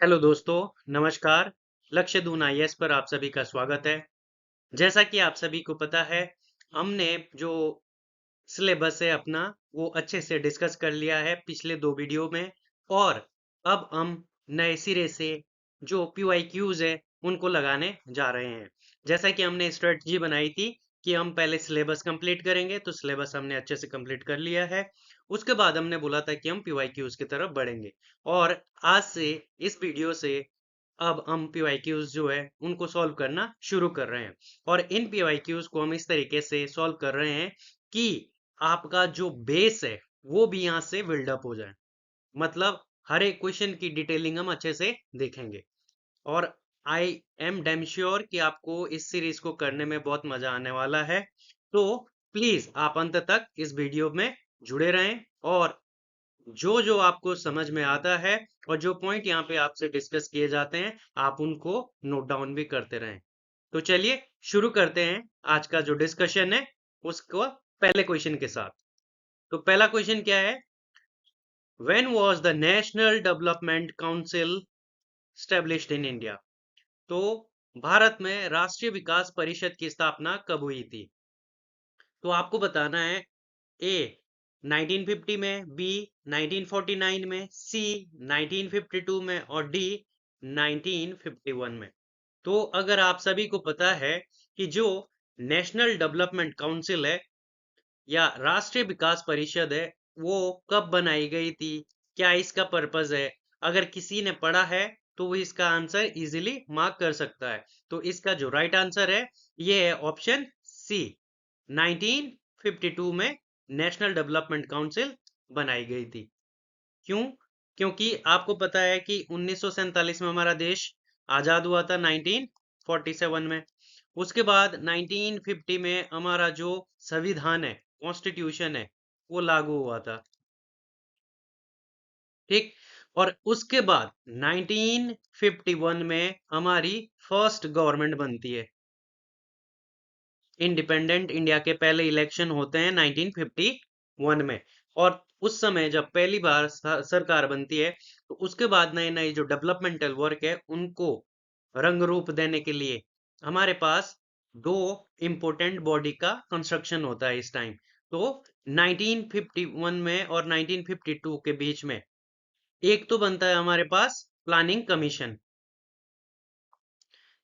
Hello दोस्तों, नमस्कार। लक्ष्य दून आईएएस पर आप सभी का स्वागत है। जैसा कि आप सभी को पता है, हमने जो सिलेबस है अपना, वो अच्छे से डिस्कस कर लिया है पिछले 2 वीडियो में और अब हम नए सिरे से जो पीवाईक्यूज़ है, उनको लगाने जा रहे हैं। जैसा कि हमने स्ट्रेटजी बनाई थी कि हम पहले सिलेबस कंप्लीट करेंगे, तो सिलेबस हमने अच्छे से कंप्लीट कर लिया है। उसके बाद हमने बोला था कि हम पीवाईक्यूज़ की तरफ बढ़ेंगे और आज से इस वीडियो से अब हम पीवाईक्यूज जो है उनको सॉल्व करना शुरू कर रहे हैं और इन पीवाईक्यूज को हम इस तरीके से सॉल्व कर रहे हैं कि आपका जो बेस है वो भी यहाँ से बिल्ड अप हो जाए। मतलब हर एक क्वेश्चन की डिटेलिंग हम अच्छे से देखेंगे और आई एम डैम श्योर कि आपको इस सीरीज को करने में बहुत मजा आने वाला है। तो प्लीज आप अंत तक इस वीडियो में जुड़े रहें और जो जो आपको समझ में आता है और जो पॉइंट यहाँ पे आपसे डिस्कस किए जाते हैं आप उनको नोट डाउन भी करते रहें। तो चलिए शुरू करते हैं आज का जो डिस्कशन है उसको पहले क्वेश्चन के साथ। तो पहला क्वेश्चन क्या है? When was the national development council established in India? तो भारत में राष्ट्रीय विकास परिषद की स्थापना कब हुई थी? तो आपको बताना है ए 1950 में, बी 1949 में, सी 1952 में और डी 1951 में। तो अगर आप सभी को पता है कि जो नेशनल डेवलपमेंट काउंसिल है या राष्ट्रीय विकास परिषद है वो कब बनाई गई थी, क्या इसका पर्पस है, अगर किसी ने पढ़ा है तो वो इसका आंसर इजीली मार्क कर सकता है। तो इसका जो राइट आंसर है ये है ऑप्शन सी, 1952 में नेशनल डेवलपमेंट काउंसिल बनाई गई थी। क्यों? क्योंकि आपको पता है कि 1947 में हमारा देश आजाद हुआ था 1947 में। उसके बाद 1950 में हमारा जो संविधान है, कॉन्स्टिट्यूशन है, वो लागू हुआ था। ठीक। और उसके बाद 1951 में हमारी फर्स्ट गवर्नमेंट बनती है। इंडिपेंडेंट इंडिया के पहले इलेक्शन होते हैं 1951 में और उस समय जब पहली बार सरकार बनती है तो उसके बाद नए नए जो डेवलपमेंटल वर्क है उनको रंग रूप देने के लिए हमारे पास दो इम्पोर्टेंट बॉडी का कंस्ट्रक्शन होता है इस टाइम। तो 1951 में और 1952 के बीच में एक तो बनता है हमारे पास प्लानिंग कमीशन,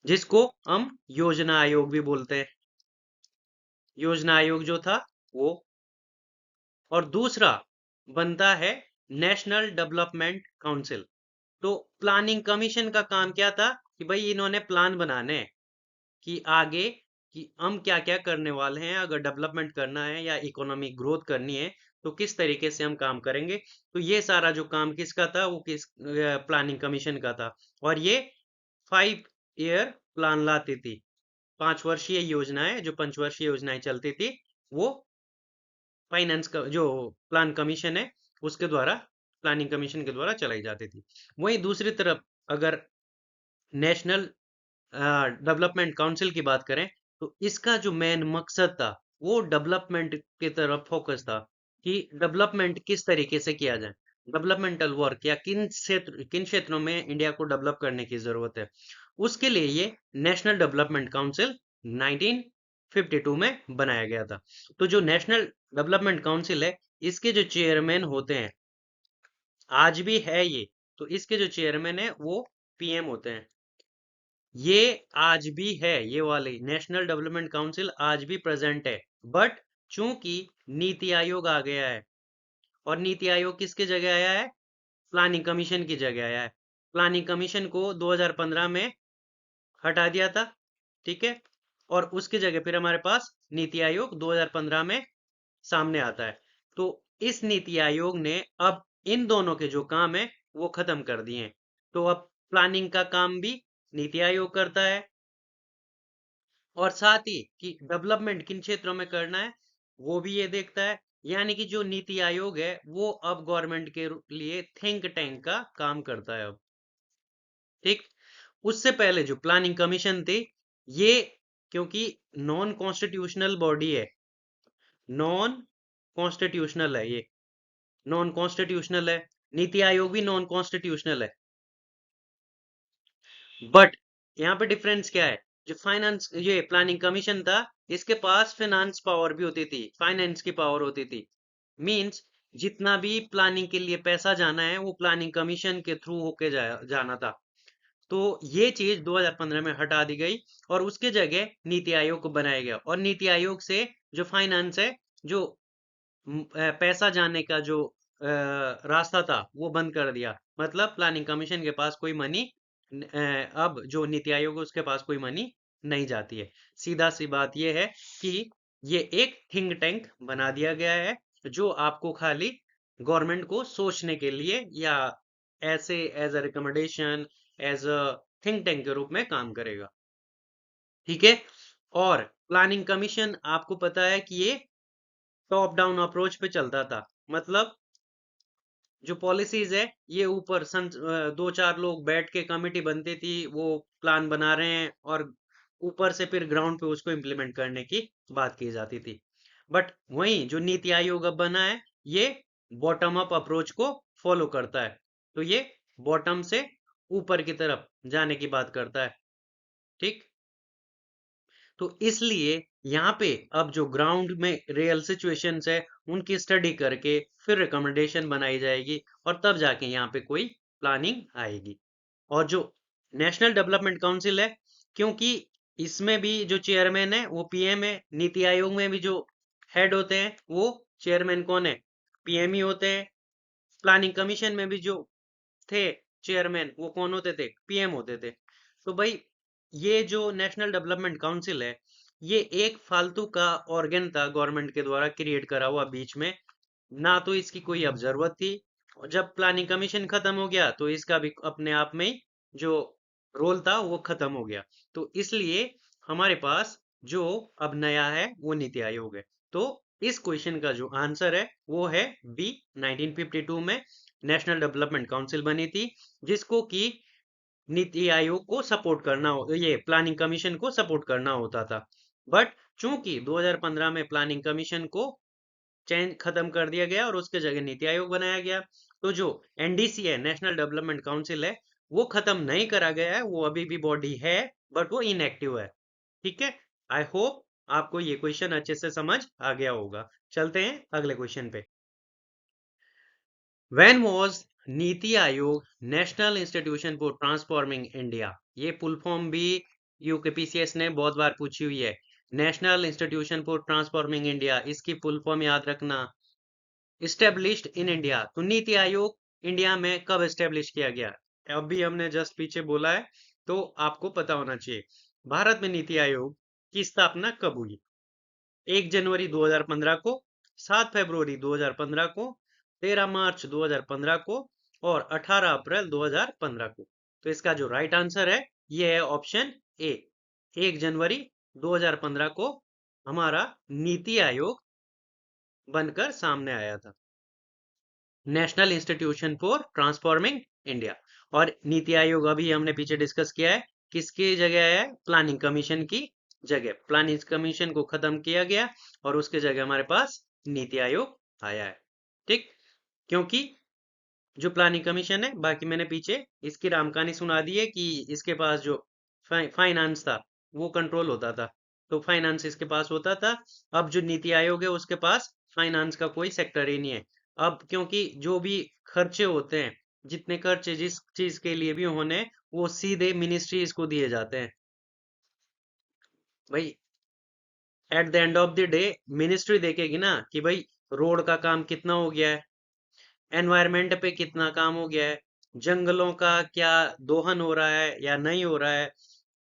जिसको हम योजना आयोग भी बोलते हैं। योजना आयोग जो था वो, और दूसरा बनता है नेशनल डेवलपमेंट काउंसिल। तो प्लानिंग कमीशन का काम क्या था कि भाई इन्होंने प्लान बनाने हैं कि आगे कि हम क्या क्या करने वाले हैं, अगर डेवलपमेंट करना है या इकोनॉमिक ग्रोथ करनी है तो किस तरीके से हम काम करेंगे। तो ये सारा जो काम किसका था, वो किस प्लानिंग कमीशन का था। और ये 5 ईयर प्लान लाती थी, 5 वर्षीय योजनाएं, जो 5 वर्षीय योजनाएं चलती थी वो फाइनेंस का जो प्लान कमीशन है उसके द्वारा, प्लानिंग कमीशन के द्वारा चलाई जाती थी। वहीं दूसरी तरफ अगर नेशनल डेवलपमेंट काउंसिल की बात करें तो इसका जो मेन मकसद था वो डेवलपमेंट की तरफ फोकस था कि डेवलपमेंट किस तरीके से किया जाए, डेवलपमेंटल वर्क या किन क्षेत्रों में इंडिया को डेवलप करने की जरूरत है। उसके लिए ये नेशनल डेवलपमेंट काउंसिल 1952 में बनाया गया था। तो जो नेशनल डेवलपमेंट काउंसिल है इसके जो चेयरमैन होते हैं, आज भी है ये, तो इसके जो चेयरमैन है वो पीएम होते हैं। ये आज भी है, ये वाले नेशनल डेवलपमेंट काउंसिल आज भी प्रेजेंट है। बट चूंकि नीति आयोग आ गया है, और नीति आयोग किसके जगह आया है? प्लानिंग कमीशन की जगह आया है। प्लानिंग कमीशन को 2015 में हटा दिया था। ठीक है। और उसकी जगह फिर हमारे पास नीति आयोग 2015 में सामने आता है। तो इस नीति आयोग ने अब इन दोनों के जो काम है वो खत्म कर दिए हैं। तो अब प्लानिंग का काम भी नीति आयोग करता है और साथ ही कि डेवलपमेंट किन क्षेत्रों में करना है वो भी ये देखता है। यानी कि जो नीति आयोग है वो अब गवर्नमेंट के लिए थिंक टैंक का काम करता है अब। ठीक। उससे पहले जो प्लानिंग कमीशन थी ये, क्योंकि नॉन कॉन्स्टिट्यूशनल बॉडी है, नॉन कॉन्स्टिट्यूशनल है ये, नॉन कॉन्स्टिट्यूशनल है, नीति आयोग भी नॉन कॉन्स्टिट्यूशनल है। बट यहाँ पे डिफरेंस क्या है, जो फाइनेंस ये प्लानिंग कमीशन था, इसके पास फाइनेंस पावर भी होती थी, फाइनेंस की पावर होती थी। मींस जितना भी प्लानिंग के लिए पैसा जाना है वो प्लानिंग कमीशन के थ्रू होके जाना था। तो ये चीज 2015 में हटा दी गई और उसके जगह नीति आयोग को बनाया गया, और नीति आयोग से जो फाइनेंस है, जो पैसा जाने का जो रास्ता था वो बंद कर दिया। मतलब प्लानिंग कमीशन के पास कोई मनी, अब जो नीति आयोग है उसके पास कोई मनी नहीं जाती है। सीधा सी बात ये है कि ये एक थिंक टैंक बना दिया गया है, जो आपको खाली गवर्नमेंट को सोचने के लिए या ऐसे as a recommendation, as a think tank के रूप में काम करेगा। ठीक है। और प्लानिंग कमीशन आपको पता है कि ये टॉप डाउन अप्रोच पे चलता था। मतलब जो पॉलिसीज है ये ऊपर दो चार लोग बैठ के कमेटी बनती थी, वो प्लान बना रहे हैं, और ऊपर से फिर ग्राउंड पे उसको इम्प्लीमेंट करने की बात की जाती थी। बट वहीं जो नीति आयोग अब बना है, ये बॉटम अप अप्रोच को फॉलो करता है। तो ये बॉटम से ऊपर की तरफ जाने की बात करता है। ठीक। तो इसलिए यहाँ पे अब जो ग्राउंड में रियल सिचुएशंस है उनकी स्टडी करके फिर रिकमेंडेशन बनाई जाएगी, और तब जाके यहाँ पे कोई प्लानिंग आएगी। और जो नेशनल डेवलपमेंट काउंसिल है, क्योंकि इसमें भी जो चेयरमैन है वो पीएम है, नीति आयोग में भी जो हेड होते हैं वो चेयरमैन कौन है, पीएम ही होते हैं। प्लानिंग कमीशन में भी जो थे चेयरमैन वो कौन होते थे, पीएम होते थे। तो भाई ये जो नेशनल डेवलपमेंट काउंसिल है, ये एक फालतू का ऑर्गन था गवर्नमेंट के द्वारा क्रिएट करा हुआ बीच में। ना तो इसकी कोई अब जरूरत थी, और जब प्लानिंग कमीशन खत्म हो गया तो इसका भी अपने आप में ही जो रोल था वो खत्म हो गया। तो इसलिए हमारे पास जो अब नया है वो नीति आयोग है। तो इस क्वेश्चन का जो आंसर है वो है बी। 1952 में नेशनल डेवलपमेंट काउंसिल बनी थी, जिसको कि नीति आयोग को सपोर्ट करना हो, ये प्लानिंग कमीशन को सपोर्ट करना होता था। बट चूंकि 2015 में प्लानिंग कमीशन को चेंज खत्म कर दिया गया और उसके जगह नीति आयोग बनाया गया, तो जो एनडीसी है, नेशनल डेवलपमेंट काउंसिल है, वो खत्म नहीं करा गया है, वो अभी भी बॉडी है, बट वो इनएक्टिव है। ठीक है। आई होप आपको ये क्वेश्चन अच्छे से समझ आ गया होगा। चलते हैं अगले क्वेश्चन पे। When was NITI Aayog national institution for transforming India? ये फुल फॉर्म भी यूकेपीसीएस ने बहुत बार पूछी हुई है। National institution for transforming India, इसकी फुल फॉर्म याद रखना। इस्टेब्लिश्ड इन इंडिया, तो नीति आयोग इंडिया में कब इस्टेब्लिश किया गया? अभी हमने जस्ट पीछे बोला है, तो आपको पता होना चाहिए। भारत में नीति आयोग की स्थापना कब हुई? 1 जनवरी 2015 को, 7 फरवरी 2015 को, 13 मार्च 2015 को, और 18 अप्रैल 2015 को। तो इसका जो राइट आंसर है ये है ऑप्शन ए, 1 जनवरी 2015 को हमारा नीति आयोग बनकर सामने आया था, national institution for transforming India. और नीति आयोग अभी हमने पीछे डिस्कस किया है, किसकी जगह है, प्लानिंग कमीशन की जगह। प्लानिंग कमीशन को खत्म किया गया और उसके जगह हमारे पास नीति आयोग आया है। ठीक। क्योंकि जो प्लानिंग कमीशन है, बाकी मैंने पीछे इसकी रामकहानी सुना दी है कि इसके पास जो फाइनेंस था वो कंट्रोल होता था, तो फाइनेंस इसके पास होता था। अब जो नीति आयोग है उसके पास फाइनेंस का कोई सेक्टर ही नहीं है। अब क्योंकि जो भी खर्चे होते हैं, जितने खर्चे जिस चीज के लिए भी होने, वो सीधे मिनिस्ट्रीज को दिए जाते हैं। भाई at the end of the day ministry देखेगी ना कि भाई रोड का काम कितना हो गया है, एनवायरमेंट पे कितना काम हो गया है, जंगलों का क्या दोहन हो रहा है या नहीं हो रहा है,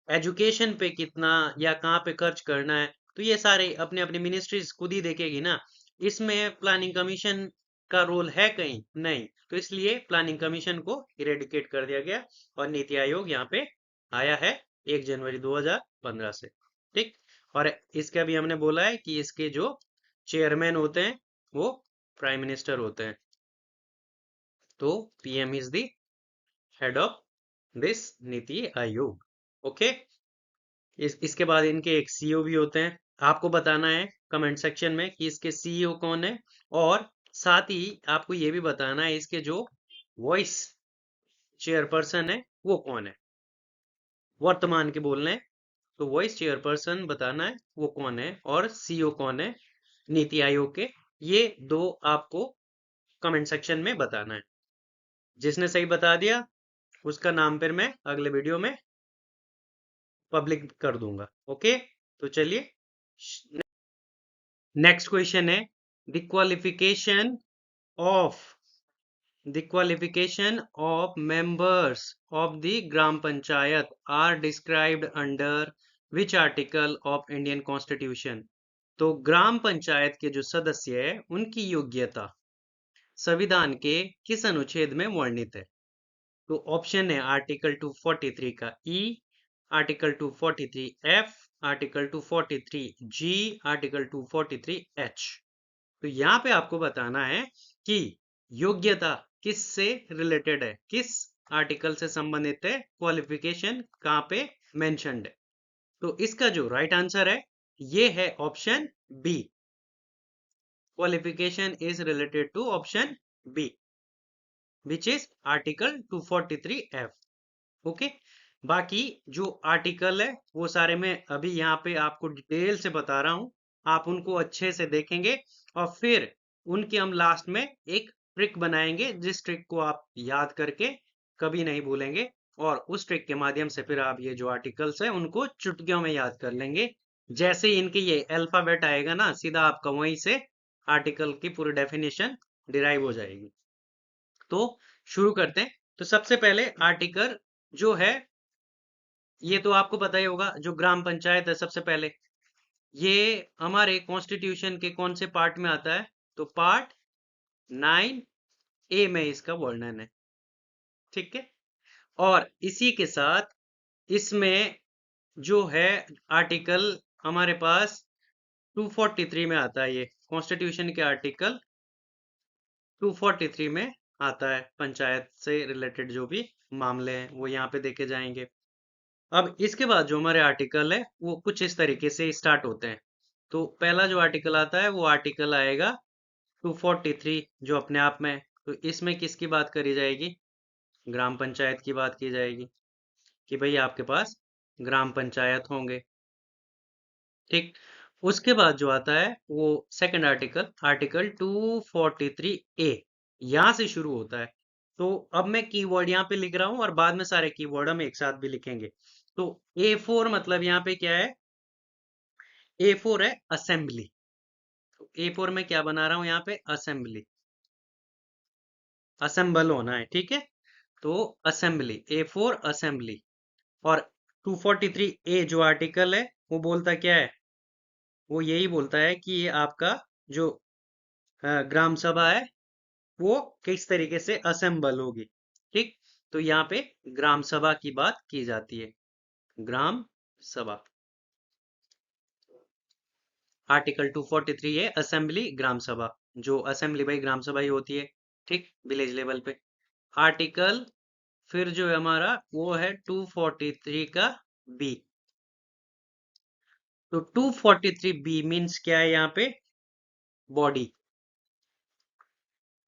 एजुकेशन पे कितना या कहाँ पे खर्च करना है। तो ये सारे अपने अपने मिनिस्ट्रीज खुद ही देखेगी ना। इसमें प्लानिंग कमीशन का रोल है कहीं नहीं, तो इसलिए प्लानिंग कमीशन को इरेडिकेट कर दिया गया और नीति आयोग यहाँ पे आया है 1 जनवरी 2015 से। ठीक। और इसके अभी हमने बोला है कि इसके जो चेयरमैन होते हैं वो प्राइम मिनिस्टर होते हैं। तो PM is the head of this NITI Aayog. Okay. इसके बाद इनके एक सीईओ भी होते हैं। आपको बताना है कमेंट सेक्शन में कि इसके सीईओ कौन है, और साथ ही आपको ये भी बताना है इसके जो वॉइस चेयरपर्सन है वो कौन है। वर्तमान के बोलने हैं, तो वाइस चेयरपर्सन बताना है वो कौन है और सीईओ कौन है नीति आयोग के। ये दो आपको कमेंट सेक्शन में बताना है। जिसने सही बता दिया उसका नाम फिर मैं अगले वीडियो में पब्लिक कर दूंगा। ओके, तो चलिए नेक्स्ट क्वेश्चन है the qualification of The qualification of members of the Gram Panchayat are described under which article of Indian Constitution? तो ग्राम पंचायत के जो सदस्य है उनकी योग्यता संविधान के किस अनुच्छेद में वर्णित है? तो ऑप्शन है आर्टिकल 243 का ई, आर्टिकल 243 एफ, आर्टिकल 243 जी, आर्टिकल 243 एच। तो यहाँ पे आपको बताना है कि योग्यता किस से रिलेटेड है, किस आर्टिकल से संबंधित है, क्वालिफिकेशन कहाँ पे मेंशन्ड है। तो इसका जो राइट आंसर है ये है option B. Qualification is related to option B which is article 243 F. Okay, बाकी जो आर्टिकल है वो सारे मैं अभी यहाँ पे आपको डिटेल से बता रहा हूं, आप उनको अच्छे से देखेंगे और फिर उनके हम लास्ट में एक ट्रिक बनाएंगे जिस ट्रिक को आप याद करके कभी नहीं भूलेंगे और उस ट्रिक के माध्यम से फिर आप ये जो आर्टिकल्स है उनको चुटकियों में याद कर लेंगे। जैसे ही इनके ये अल्फाबेट आएगा ना सीधा आपका वहीं से आर्टिकल की पूरी डेफिनेशन डिराइव हो जाएगी। तो शुरू करते हैं। तो सबसे पहले आर्टिकल जो है ये तो आपको पता ही होगा, जो ग्राम पंचायत है सबसे पहले ये हमारे कॉन्स्टिट्यूशन के कौन से पार्ट में आता है? तो पार्ट 9A में इसका वर्णन है। ठीक है, और इसी के साथ इसमें जो है आर्टिकल हमारे पास 243 में आता है। ये कॉन्स्टिट्यूशन के आर्टिकल 243 में आता है। पंचायत से रिलेटेड जो भी मामले हैं वो यहाँ पे देखे जाएंगे। अब इसके बाद जो हमारे आर्टिकल है वो कुछ इस तरीके से स्टार्ट होते हैं। तो पहला जो आर्टिकल आता है वो आर्टिकल आएगा 243 जो अपने आप में, तो इसमें किसकी बात करी जाएगी? ग्राम पंचायत की बात की जाएगी कि भाई आपके पास ग्राम पंचायत होंगे। ठीक, उसके बाद जो आता है वो सेकंड आर्टिकल, आर्टिकल 243A यहां से शुरू होता है। तो अब मैं कीवर्ड यहाँ पे लिख रहा हूं और बाद में सारे कीवर्ड हम एक साथ भी लिखेंगे। तो A4 मतलब यहाँ पे क्या है? A4 है असेंबली। तो A4 में क्या बना रहा हूं यहाँ पे? असेंबली, असेंबल होना है। ठीक है, तो असेंबली, A4 असेंबली। और 243A जो आर्टिकल है वो बोलता क्या है? वो यही बोलता है कि ये आपका जो ग्राम सभा है वो किस तरीके से असेंबल होगी। ठीक, तो यहाँ पे ग्राम सभा की बात की जाती है। ग्राम सभा, आर्टिकल 243 है असेंबली ग्राम सभा, जो असेंबली भाई ग्राम सभा ही होती है। ठीक, विलेज लेवल पे। आर्टिकल फिर जो है हमारा वो है 243 का बी। तो 243 बी मीन्स क्या है यहाँ पे? बॉडी।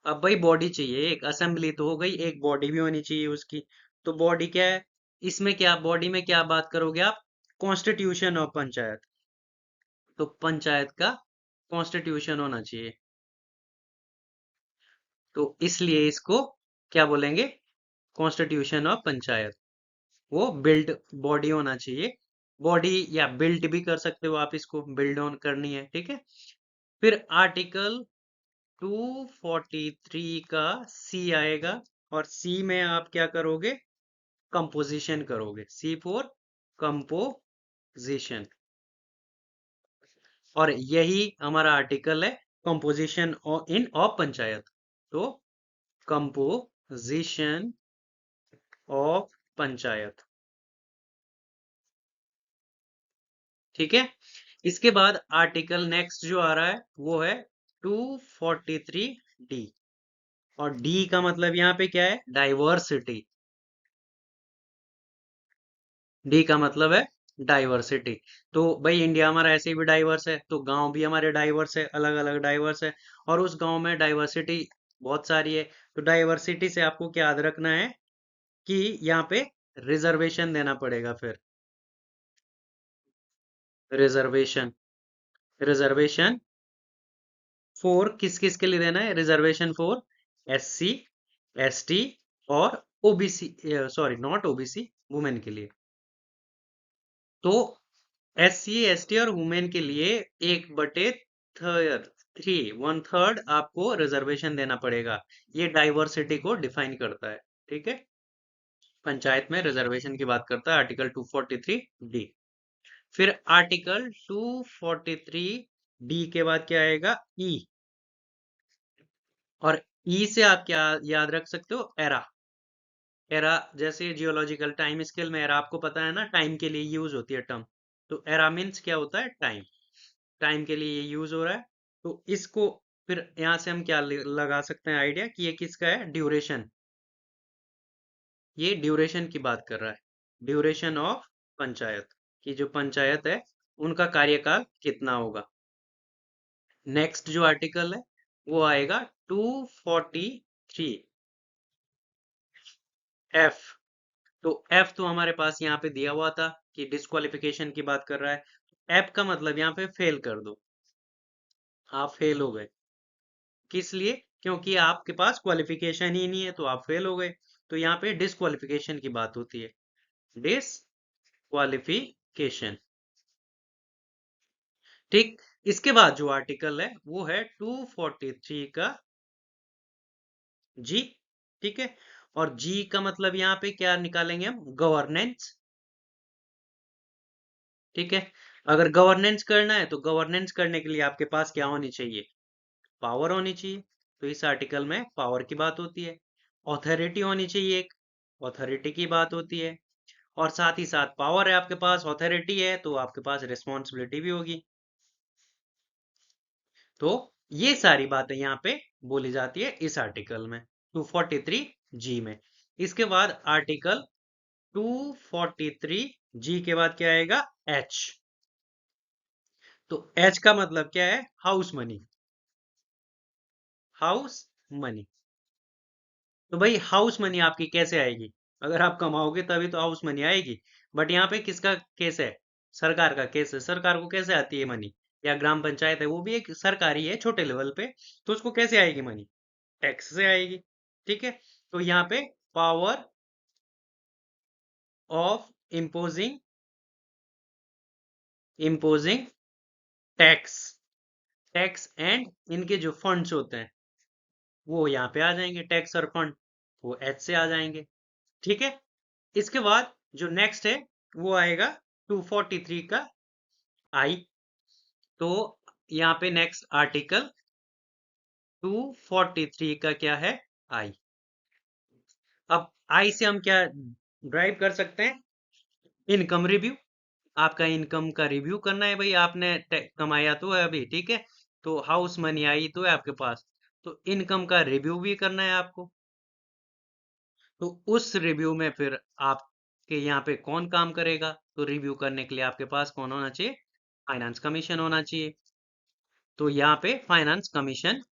अब भाई बॉडी चाहिए, एक असेंबली तो हो गई, एक बॉडी भी होनी चाहिए उसकी। तो बॉडी क्या है इसमें? क्या बॉडी में क्या बात करोगे आप? Constitution of panchayat. तो पंचायत का कॉन्स्टिट्यूशन होना चाहिए, तो इसलिए इसको क्या बोलेंगे? Constitution of panchayat. वो बिल्ड बॉडी होना चाहिए। बॉडी या बिल्ड भी कर सकते हो आप, इसको बिल्ड ऑन करनी है। ठीक है, फिर आर्टिकल 243 का सी आएगा और सी में आप क्या करोगे? कंपोजिशन करोगे। सी फॉर कंपोजिशन, और यही हमारा आर्टिकल है कंपोजिशन इन ऑफ पंचायत। तो कंपोजिशन ऑफ पंचायत। ठीक है, इसके बाद आर्टिकल नेक्स्ट जो आ रहा है वो है 243 डी। और डी का मतलब यहाँ पे क्या है? डाइवर्सिटी। डी का मतलब है डाइवर्सिटी। तो भाई इंडिया हमारा ऐसे भी डाइवर्स है, तो गांव भी हमारे डाइवर्स है, अलग अलग डाइवर्स है, और उस गांव में डाइवर्सिटी बहुत सारी है। तो डाइवर्सिटी से आपको क्या याद रखना है कि यहाँ पे रिजर्वेशन देना पड़ेगा फिर। रिजर्वेशन, रिजर्वेशन फोर किस किस के लिए देना है? रिजर्वेशन फोर SC, ST और OBC, sorry not OBC, women के लिए। तो SC, ST और वुमेन के लिए 1/3 आपको रिजर्वेशन देना पड़ेगा। ये डाइवर्सिटी को डिफाइन करता है, ठीक है। पंचायत में रिजर्वेशन की बात करता है आर्टिकल 243D। फिर आर्टिकल 243D के बाद क्या आएगा? ई। और ई से आप क्या याद रख सकते हो? एरा। एरा जैसे जियोलॉजिकल टाइम स्केल में एरा आपको पता है ना, टाइम के लिए यूज होती है टर्म। तो एरा मीन्स क्या होता है? टाइम। टाइम के लिए ये यूज हो रहा है। तो इसको फिर यहां से हम क्या लगा सकते हैं आइडिया कि ये किसका है? ड्यूरेशन। ये ड्यूरेशन की बात कर रहा है, ड्यूरेशन ऑफ पंचायत, की जो पंचायत है उनका कार्यकाल कितना होगा। नेक्स्ट जो आर्टिकल है वो आएगा 243F। तो एफ तो हमारे पास यहाँ पे दिया हुआ था कि डिस्क्वालिफिकेशन की बात कर रहा है। एफ का मतलब यहाँ पे फेल कर दो, आप फेल हो गए। किस लिए? क्योंकि आपके पास क्वालिफिकेशन ही नहीं है तो आप फेल हो गए। तो यहाँ पे डिस्क्वालिफिकेशन की बात होती है, डिस्क्वालिफिकेशन। ठीक। इसके बाद जो आर्टिकल है वो है 243 का जी। ठीक है। और जी का मतलब यहाँ पे क्या निकालेंगे हम? गवर्नेंस। ठीक है। अगर गवर्नेंस करना है तो गवर्नेंस करने के लिए आपके पास क्या होनी चाहिए? पावर होनी चाहिए। तो इस आर्टिकल में पावर की बात होती है। ऑथोरिटी होनी चाहिए एक, ऑथोरिटी की बात होती है। और साथ ही साथ पावर है आपके पास, ऑथोरिटी है, तो आपके पास रिस्पॉन्सिबिलिटी भी होगी। तो ये सारी बातें यहाँ पे बोली जाती है इस आर्टिकल में, 243G में। इसके बाद आर्टिकल 243G के बाद क्या आएगा? H। तो H का मतलब क्या है? House money. House money. तो भाई हाउस मनी आपकी कैसे आएगी? अगर आप कमाओगे तभी तो हाउस मनी आएगी। बट यहाँ पे किसका केस है? सरकार का केस है। सरकार को कैसे आती है मनी? या ग्राम पंचायत है, वो भी एक सरकारी है छोटे लेवल पे, तो उसको कैसे आएगी मनी? टैक्स से आएगी। ठीक है। तो यहाँ पे power of imposing, imposing tax, tax and इनके जो फंड्स होते हैं वो यहाँ पे आ जाएंगे, टैक्स और फंड वो एच से आ जाएंगे। ठीक है। इसके बाद जो नेक्स्ट है वो आएगा 243 का आई। तो यहाँ पे नेक्स्ट आर्टिकल 243 का क्या है? आई। अब आई से हम क्या ड्राइव कर सकते हैं? Income review. आपका इनकम का रिव्यू करना है भाई, आपने कमाया तो है अभी, ठीक है। तो हाउस मनी आई तो है आपके पास, तो इनकम का रिव्यू भी करना है आपको। तो उस रिव्यू में फिर आपके यहाँ पे कौन काम करेगा? तो रिव्यू करने के लिए आपके पास कौन होना चाहिए? फाइनेंस कमीशन होना चाहिए। तो यहाँ पे फाइनेंस कमीशन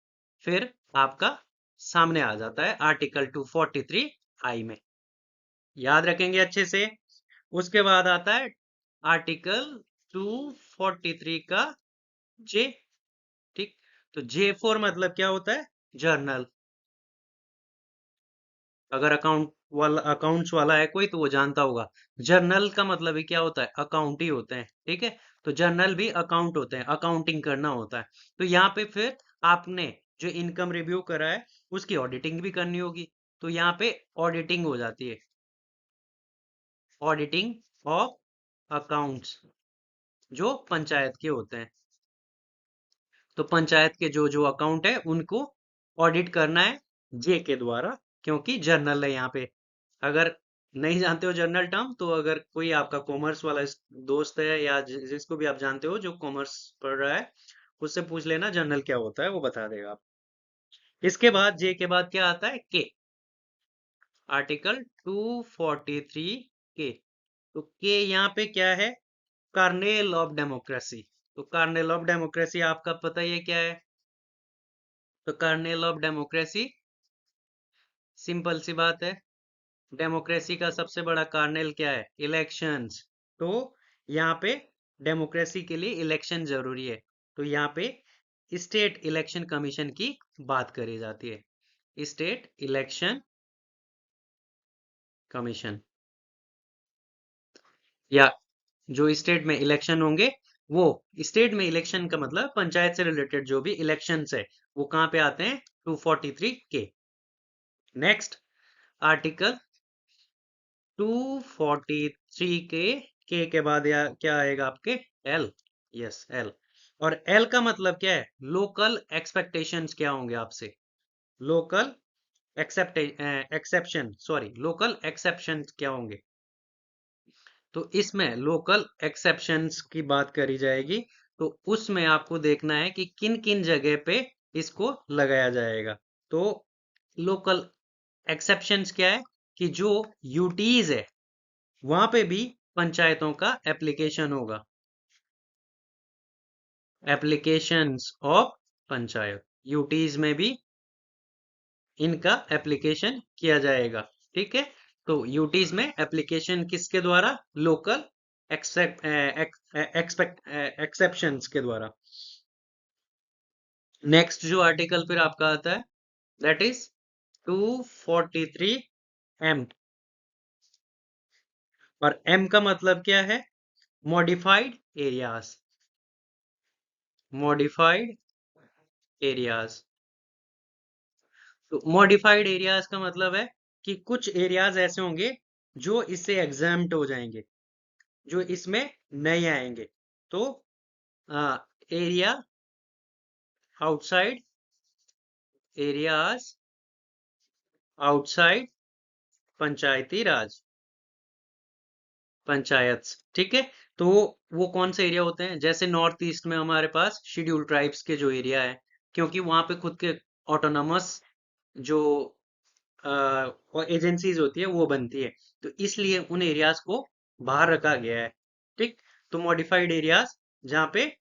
फिर आपका सामने आ जाता है आर्टिकल 243 आई में। याद रखेंगे अच्छे से। उसके बाद आता है आर्टिकल 243 का जे। ठीक। तो J4 मतलब क्या होता है? जर्नल। अगर अकाउंट्स वाला है कोई तो वो जानता होगा। जर्नल का मतलब ही क्या होता है? अकाउंट ही होते हैं, ठीक है। तो जर्नल भी अकाउंट होते हैं, अकाउंटिंग करना होता है। तो यहाँ पे फिर आपने जो इनकम रिव्यू करा है उसकी ऑडिटिंग भी करनी होगी। तो यहाँ पे ऑडिटिंग हो जाती है, ऑडिटिंग ऑफ अकाउंट्स जो पंचायत के होते हैं। तो पंचायत के जो जो अकाउंट है उनको ऑडिट करना है जे के द्वारा, क्योंकि जर्नल है यहाँ पे। अगर नहीं जानते हो जर्नल टर्म, तो अगर कोई आपका कॉमर्स वाला दोस्त है या जिसको भी आप जानते हो जो कॉमर्स पढ़ रहा है, उससे पूछ लेना जर्नल क्या होता है, वो बता देगा आप। इसके बाद जे के बाद क्या आता है? के। आर्टिकल 243 के। तो के यहाँ पे क्या है? Cornell of democracy. तो कार्नेल ऑफ डेमोक्रेसी आपका पता ही है क्या है? तो कर्नेल ऑफ डेमोक्रेसी सिंपल सी बात है, डेमोक्रेसी का सबसे बड़ा कार्नेल क्या है? इलेक्शंस। तो यहाँ पे डेमोक्रेसी के लिए इलेक्शन जरूरी है, तो यहाँ पे स्टेट इलेक्शन कमीशन की बात करी जाती है, स्टेट इलेक्शन कमीशन, या जो स्टेट में इलेक्शन होंगे वो, स्टेट में इलेक्शन का मतलब पंचायत से रिलेटेड जो भी इलेक्शंस है वो कहाँ पे आते हैं? 243 के। नेक्स्ट आर्टिकल 243 के बाद या क्या आएगा आपके? एल। Yes, L. और एल का मतलब क्या है? लोकल एक्सपेक्टेशंस क्या होंगे आपसे? Local exception, sorry, local exceptions क्या होंगे? तो इसमें लोकल एक्सेप्शंस की बात करी जाएगी, तो उसमें आपको देखना है कि किन किन जगह पे इसको लगाया जाएगा। तो लोकल एक्सेप्शंस क्या है? कि जो यूटीज है वहां पे भी पंचायतों का एप्लीकेशन होगा, एप्लीकेशंस ऑफ पंचायत, यूटीज में भी इनका एप्लीकेशन किया जाएगा। ठीक है, तो यूटीज में एप्लीकेशन किसके द्वारा? लोकल एक्सेप्शंस के द्वारा। नेक्स्ट जो आर्टिकल फिर आपका आता है दैट इज 243 एम, और एम का मतलब क्या है? Modified areas, modified areas. तो मॉडिफाइड एरियाज का मतलब है कि कुछ एरियाज ऐसे होंगे जो इससे एग्जाम्प्ट हो जाएंगे, जो इसमें नहीं आएंगे। तो एरिया आउटसाइड, एरियाज आउटसाइड पंचायती राज, पंचायत। ठीक है, तो वो कौन से एरिया होते हैं? जैसे नॉर्थ ईस्ट में हमारे पास शेड्यूल ट्राइब्स के जो एरिया है, क्योंकि वहां पे खुद के ऑटोनमस जो एजेंसीज होती है वो बनती है, तो इसलिए उन एरियाज को बाहर रखा गया है। ठीक, तो मॉडिफाइड एरियाज जहाँ पे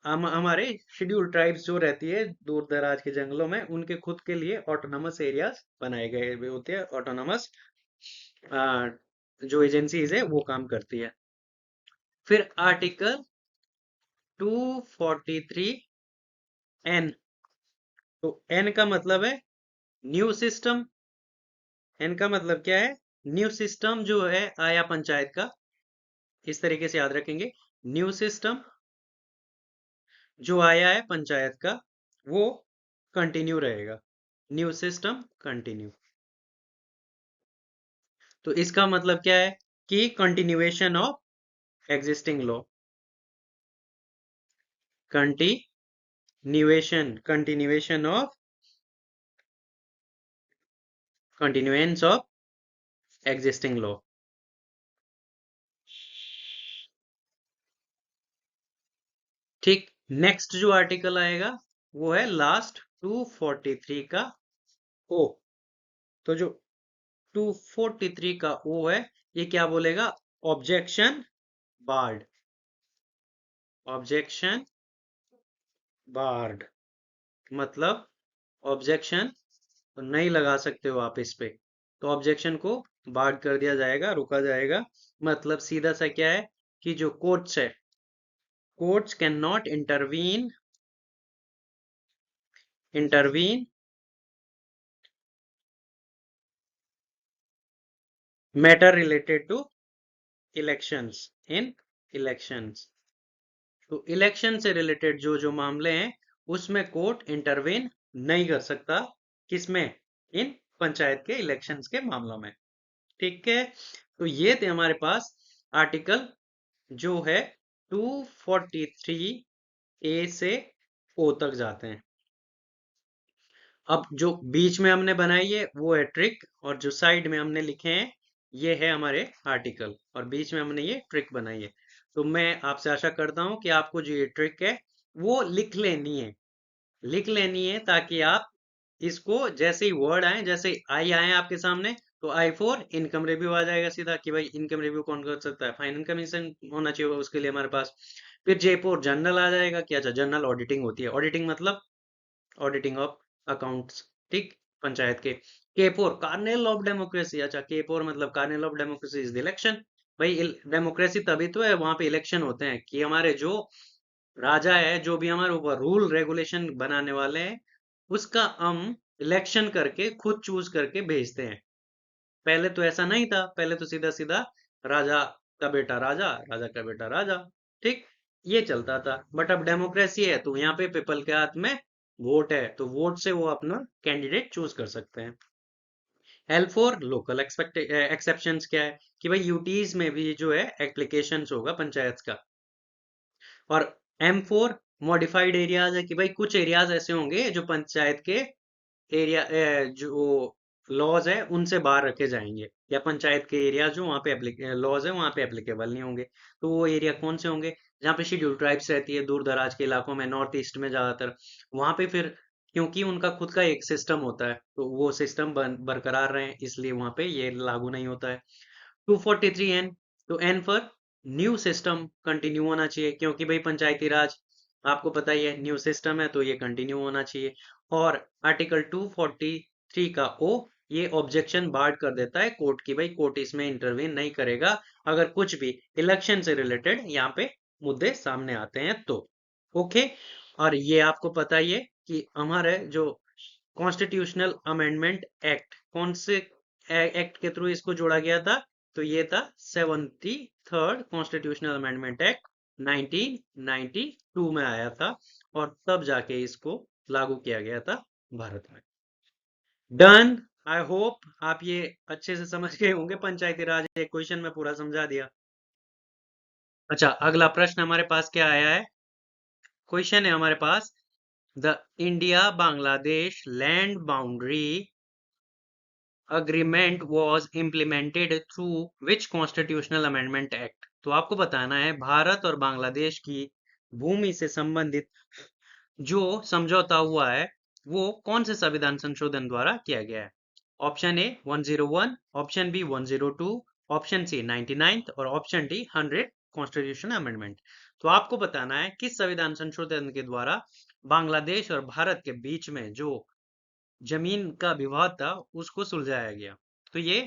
हमारे शेड्यूल ट्राइब्स जो रहती है दूर दराज के जंगलों में, उनके खुद के लिए ऑटोनमस एरियाज बनाए गए हुए होते हैं, ऑटोनमस जो एजेंसीज है वो काम करती है। फिर आर्टिकल 243 एन, तो एन का मतलब है न्यू सिस्टम। एन का मतलब क्या है? न्यू सिस्टम जो है आया पंचायत का, इस तरीके से याद रखेंगे, न्यू सिस्टम जो आया है पंचायत का वो कंटिन्यू रहेगा, न्यू सिस्टम कंटिन्यू। तो इसका मतलब क्या है? कि continuation of existing law, continuation of, continuance of existing law. ठीक, नेक्स्ट जो आर्टिकल आएगा वो है लास्ट 243 का ओ। तो जो 243 का ओ है ये क्या बोलेगा? ऑब्जेक्शन बार्ड, ऑब्जेक्शन बार्ड मतलब ऑब्जेक्शन नहीं लगा सकते हो आप इस पे, तो ऑब्जेक्शन को बार्ड कर दिया जाएगा, रोका जाएगा। मतलब सीधा सा क्या है कि जो कोर्ट्स है, courts can not intervene matter related to elections, in elections. तो इलेक्शन से रिलेटेड जो जो मामले हैं उसमें कोर्ट इंटरवेन नहीं कर सकता, किसमें? इन पंचायत के इलेक्शंस के मामलों में। ठीक है, तो ये थे हमारे पास आर्टिकल जो है 243 ए से ओ तक जाते हैं। अब जो बीच में हमने बनाई है वो है ट्रिक, और जो साइड में हमने लिखे हैं ये है हमारे आर्टिकल, और बीच में हमने ये ट्रिक बनाई है। तो मैं आपसे आशा करता हूं कि आपको जो ये ट्रिक है वो लिख लेनी है, लिख लेनी है, ताकि आप इसको जैसे ही वर्ड आए, जैसे आई आए आपके सामने, तो आई फॉर इनकम रिव्यू आ जाएगा सीधा, कि भाई इनकम रिव्यू कौन कर सकता है? फाइनेंस कमीशन होना चाहिए उसके लिए हमारे पास। फिर जे4 जनरल आ जाएगा कि अच्छा जनरल ऑडिटिंग होती है, ऑडिटिंग मतलब ऑडिटिंग ऑफ अकाउंट्स। ठीक, पंचायत के। K4 Cornell of democracy. अच्छा, K4 मतलब Cornell of democracy is the election. भाई डेमोक्रेसी तभी तो है, वहां पे इलेक्शन होते हैं कि हमारे जो राजा है, जो भी हमारे ऊपर रूल रेगुलेशन बनाने वाले हैं, उसका हम इलेक्शन करके खुद चूज करके भेजते हैं। पहले तो ऐसा नहीं था, पहले तो सीधा सीधा राजा का बेटा राजा, राजा का बेटा राजा, ठीक, ये चलता था। बट अब डेमोक्रेसी है तो यहाँ पे पीपल के हाथ में वोट है, तो वोट से वो अपना कैंडिडेट चूज कर सकते हैं। L4 लोकल एक्सेप्शंस क्या है कि भाई यूटीज में भी जो है एप्लीकेशंस होगा पंचायत का। और M4 मॉडिफाइड एरियाज है कि भाई कुछ एरियाज ऐसे होंगे जो पंचायत के एरिया जो लॉज है उनसे बाहर रखे जाएंगे, या पंचायत के एरिया जो वहाँ पे लॉज है वहाँ पे एप्लीकेबल नहीं होंगे। तो वो एरिया कौन से होंगे? जहाँ पे शेड्यूल ट्राइब्स रहती है दूर दराज के इलाकों में, नॉर्थ ईस्ट में ज्यादातर, वहाँ पे फिर क्योंकि उनका खुद का एक सिस्टम होता है तो वो सिस्टम बरकरार रहे, इसलिए वहाँ पे ये लागू नहीं होता है। 243N, तो एन पर न्यू सिस्टम कंटिन्यू होना चाहिए, क्योंकि भाई पंचायती राज आपको पता ही है न्यू सिस्टम है तो ये कंटिन्यू होना चाहिए। और आर्टिकल 243 का ओ, ये ऑब्जेक्शन बार्ड कर देता है कोर्ट की, भाई कोर्ट इसमें इंटरवीन नहीं करेगा अगर कुछ भी इलेक्शन से रिलेटेड यहाँ पे मुद्दे सामने आते हैं तो। ओके। और ये आपको पता ही है कि हमारे जो कॉन्स्टिट्यूशनल अमेंडमेंट एक्ट, कौन से एक्ट के थ्रू इसको जोड़ा गया था? तो ये था 73rd कॉन्स्टिट्यूशनल अमेंडमेंट एक्ट, 1992 में आया था, और तब जाके इसको लागू किया गया था भारत में। डन। आई होप आप ये अच्छे से समझ गए होंगे पंचायती राज, एक क्वेश्चन में पूरा समझा दिया। अच्छा, अगला प्रश्न हमारे पास क्या आया है? क्वेश्चन है हमारे पास, the India Bangladesh land boundary agreement was implemented through which constitutional amendment act. तो आपको बताना है भारत और बांग्लादेश की भूमि से संबंधित जो समझौता हुआ है वो कौन से संविधान संशोधन द्वारा किया गया है? Option A 101, option B 102, option C 99 और ऑप्शन डी 100 कॉन्स्टिट्यूशन अमेंडमेंट। तो आपको बताना है किस संविधान संशोधन के द्वारा बांग्लादेश और भारत के बीच में जो जमीन का विवाद था उसको सुलझाया गया। तो ये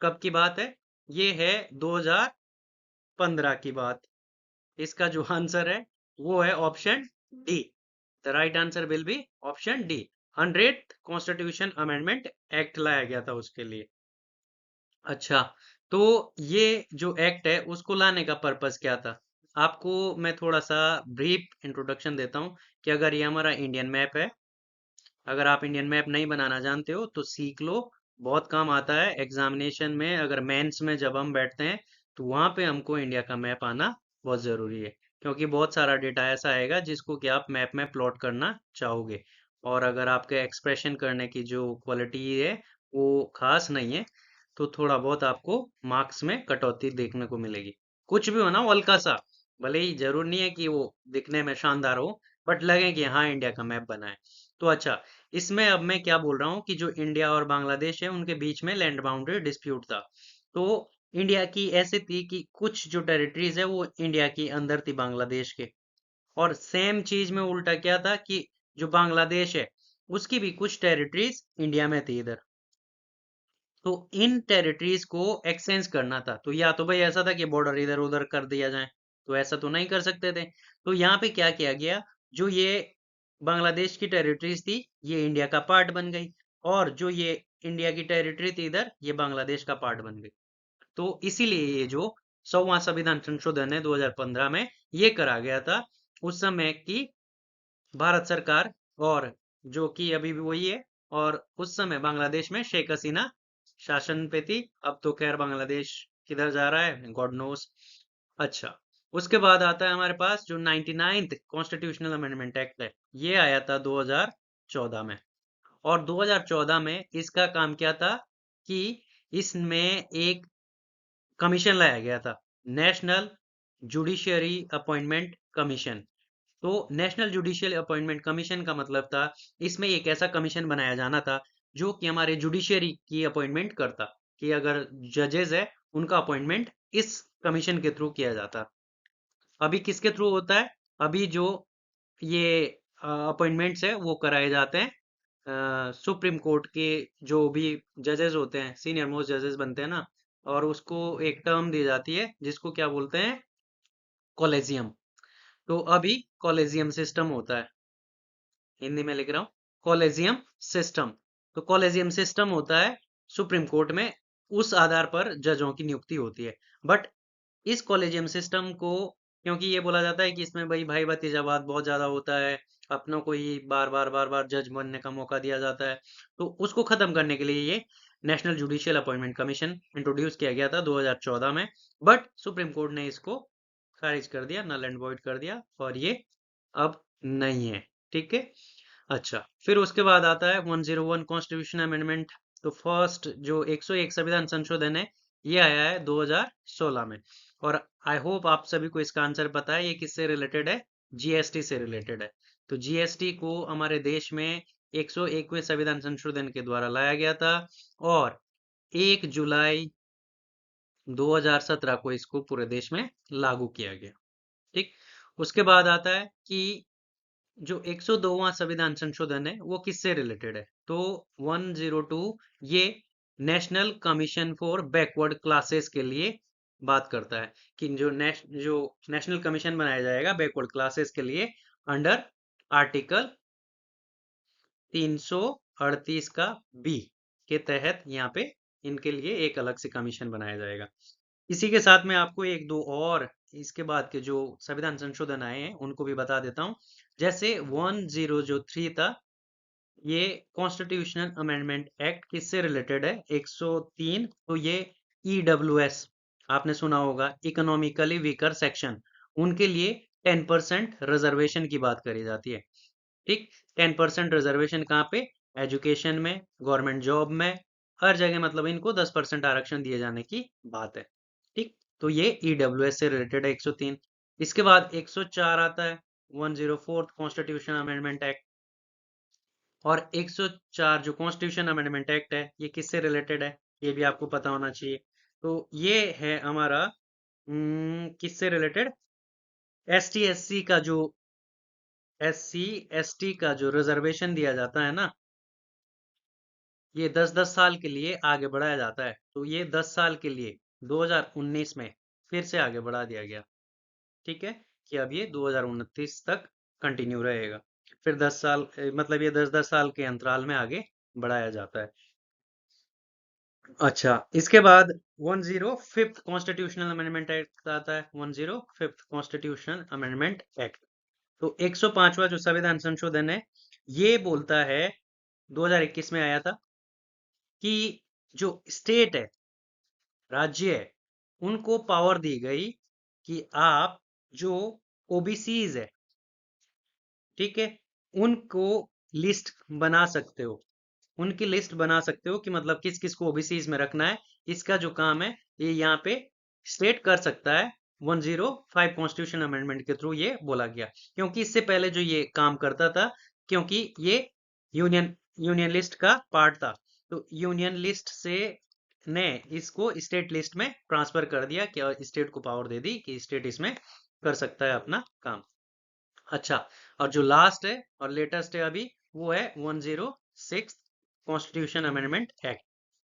कब की बात है? ये है 2015 की बात। इसका जो आंसर है वो है option D. The right answer will be option D. 100th constitution amendment act लाया गया था उसके लिए। अच्छा, तो ये जो एक्ट है उसको लाने का पर्पस क्या था? आपको मैं थोड़ा सा ब्रीफ इंट्रोडक्शन देता हूँ कि अगर ये हमारा इंडियन मैप है, अगर आप इंडियन मैप नहीं बनाना जानते हो तो सीख लो, बहुत काम आता है एग्जामिनेशन में। अगर मेंस में जब हम बैठते हैं तो वहां पे हमको इंडिया का मैप आना बहुत जरूरी है, क्योंकि बहुत सारा डेटा ऐसा आएगा जिसको कि आप मैप में प्लॉट करना चाहोगे, और अगर आपके एक्सप्रेशन करने की जो क्वालिटी है वो खास नहीं है तो थोड़ा बहुत आपको मार्क्स में कटौती देखने को मिलेगी। कुछ भी हो ना, वो हल्का सा, भले ही जरूर नहीं है कि वो दिखने में शानदार हो, बट लगे कि हाँ इंडिया का मैप बना है। तो अच्छा, इसमें अब मैं क्या बोल रहा हूँ कि जो इंडिया और बांग्लादेश है उनके बीच में लैंड बाउंड्री डिस्प्यूट था। तो इंडिया की ऐसी थी कि कुछ जो टेरिटरीज है वो इंडिया की अंदर थी बांग्लादेश के, और सेम चीज में उल्टा क्या था कि जो बांग्लादेश है उसकी भी कुछ टेरिटरीज इंडिया में थी इधर। तो इन टेरिटरीज को एक्सचेंज करना था, तो या तो भाई ऐसा था कि बॉर्डर इधर उधर कर दिया जाए, तो ऐसा तो नहीं कर सकते थे। तो यहाँ पे क्या किया गया, जो ये बांग्लादेश की टेरिटरीज थी ये इंडिया का पार्ट बन गई, और जो ये इंडिया की टेरिटरी थी इधर ये बांग्लादेश का पार्ट बन गई। तो इसीलिए ये जो 100वां संविधान संशोधन है 2015 में ये करा गया था, उस समय की भारत सरकार, और जो कि अभी भी वही है, और उस समय बांग्लादेश में शेख हसीना शासन पे थी। अब तो खैर बांग्लादेश किधर जा रहा है गॉड नोस। अच्छा, उसके बाद आता है हमारे पास जो 99th कॉन्स्टिट्यूशनल अमेंडमेंट एक्ट है, ये आया था 2014 में। और 2014 में इसका काम क्या था कि इसमें एक कमीशन लाया गया था, नेशनल जुडिशियरी अपॉइंटमेंट कमीशन। तो नेशनल जुडिशियल अपॉइंटमेंट कमीशन का मतलब था इसमें एक ऐसा कमीशन बनाया जाना था जो कि हमारे जुडिशियरी की अपॉइंटमेंट करता, कि अगर जजेस है उनका अपॉइंटमेंट इस कमीशन के थ्रू किया जाता। अभी किसके थ्रू होता है? अभी जो ये अपॉइंटमेंट्स है वो कराए जाते हैं सुप्रीम कोर्ट के जो भी जजेस होते हैं, सीनियर मोस्ट जजेस बनते हैं ना, और उसको एक टर्म दी जाती है जिसको क्या बोलते हैं, कॉलेजियम। तो अभी कॉलेजियम सिस्टम होता है, हिंदी में लिख रहा हूँ, कॉलेजियम सिस्टम। तो कॉलेजियम सिस्टम होता है सुप्रीम कोर्ट में, उस आधार पर जजों की नियुक्ति होती है। बट इस कॉलेजियम सिस्टम को, क्योंकि ये बोला जाता है कि इसमें भाई भतीजावाद बहुत ज्यादा होता है, अपनों को ही बार बार जज बनने का मौका दिया जाता है, तो उसको खत्म करने के लिए ये national judicial appointment commission introduce किया गया था 2014 में। बट सुप्रीम कोर्ट ने इसको खारिज कर दिया, नल एंड वॉइड कर दिया, और ये अब नहीं है। ठीक है। अच्छा, फिर उसके बाद आता है 101 कॉन्स्टिट्यूशन अमेंडमेंट। तो फर्स्ट जो 101 संविधान संशोधन है, ये आया है 2016 में। और आई होप आप सभी को इसका आंसर पता है, ये किससे रिलेटेड है, जीएसटी से रिलेटेड है। तो जीएसटी को हमारे देश में 101वें संविधान संशोधन के द्वारा लाया गया था, और 1 जुलाई 2017 को इसको पूरे देश में लागू किया गया। ठीक। उसके बाद आता है कि जो 102वां संविधान संशोधन है वो किससे रिलेटेड है, तो 102 ये national commission for backward classes के लिए बात करता है, कि जो नेशनल कमीशन बनाया जाएगा बैकवर्ड क्लासेस के लिए, अंडर आर्टिकल 338 का बी के तहत यहाँ पे इनके लिए एक अलग से कमीशन बनाया जाएगा। इसी के साथ में आपको एक दो और इसके बाद के जो संविधान संशोधन आए हैं उनको भी बता देता हूँ। जैसे 1003 था, ये कॉन्स्टिट्यूशनल अमेंडमेंट एक्ट किससे रिलेटेड है, 103। तो ये ईडब्ल्यूएस आपने सुना होगा, इकोनॉमिकली वीकर सेक्शन, उनके लिए 10% रिजर्वेशन की बात करी जाती है। ठीक। 10% रिजर्वेशन कहाँ पे, एजुकेशन में, गवर्नमेंट जॉब में, हर जगह, मतलब इनको 10% आरक्षण दिए जाने की बात है। ठीक। तो ये ईडब्ल्यूएस से रिलेटेड है 103। इसके बाद 104 आता है, 104 कॉन्स्टिट्यूशन अमेंडमेंट एक्ट। और 104 जो कॉन्स्टिट्यूशन अमेंडमेंट एक्ट है, ये किससे रिलेटेड है, ये भी आपको पता होना चाहिए। तो ये है हमारा किससे related, S T S C का जो, एस सी एस टी का जो रिजर्वेशन दिया जाता है ना, ये 10-10 साल के लिए आगे बढ़ाया जाता है। तो ये 10 साल के लिए 2019 में फिर से आगे बढ़ा दिया गया। ठीक है, कि अब ये 2029 तक कंटिन्यू रहेगा। फिर 10 साल मतलब ये 10-10 साल के अंतराल में आगे बढ़ाया जाता है। अच्छा, इसके बाद 105th कॉन्स्टिट्यूशनल अमेंडमेंट एक्ट आता है, 105th कॉन्स्टिट्यूशन अमेंडमेंट एक्ट। तो 105वां जो संविधान संशोधन है, ये बोलता है, 2021 में आया था, कि जो स्टेट है, राज्य है, उनको पावर दी गई कि आप जो ओबीसीज है, ठीक है, उनको लिस्ट बना सकते हो, उनकी लिस्ट बना सकते हो, कि मतलब किस किस को ओबीसीज में रखना है। इसका जो काम है ये यहाँ पे स्टेट कर सकता है, 105 कॉन्स्टिट्यूशन अमेंडमेंट के थ्रू ये बोला गया। क्योंकि इससे पहले जो ये काम करता था, क्योंकि ये यूनियन यूनियन लिस्ट का पार्ट था, तो यूनियन लिस्ट से ने इसको स्टेट लिस्ट में ट्रांसफर कर दिया, कि स्टेट को पावर दे दी कि स्टेट इसमें कर सकता है अपना काम। अच्छा, और जो लास्ट है और लेटेस्ट है अभी, वो है 106 कॉन्स्टिट्यूशन अमेंडमेंट एक्ट।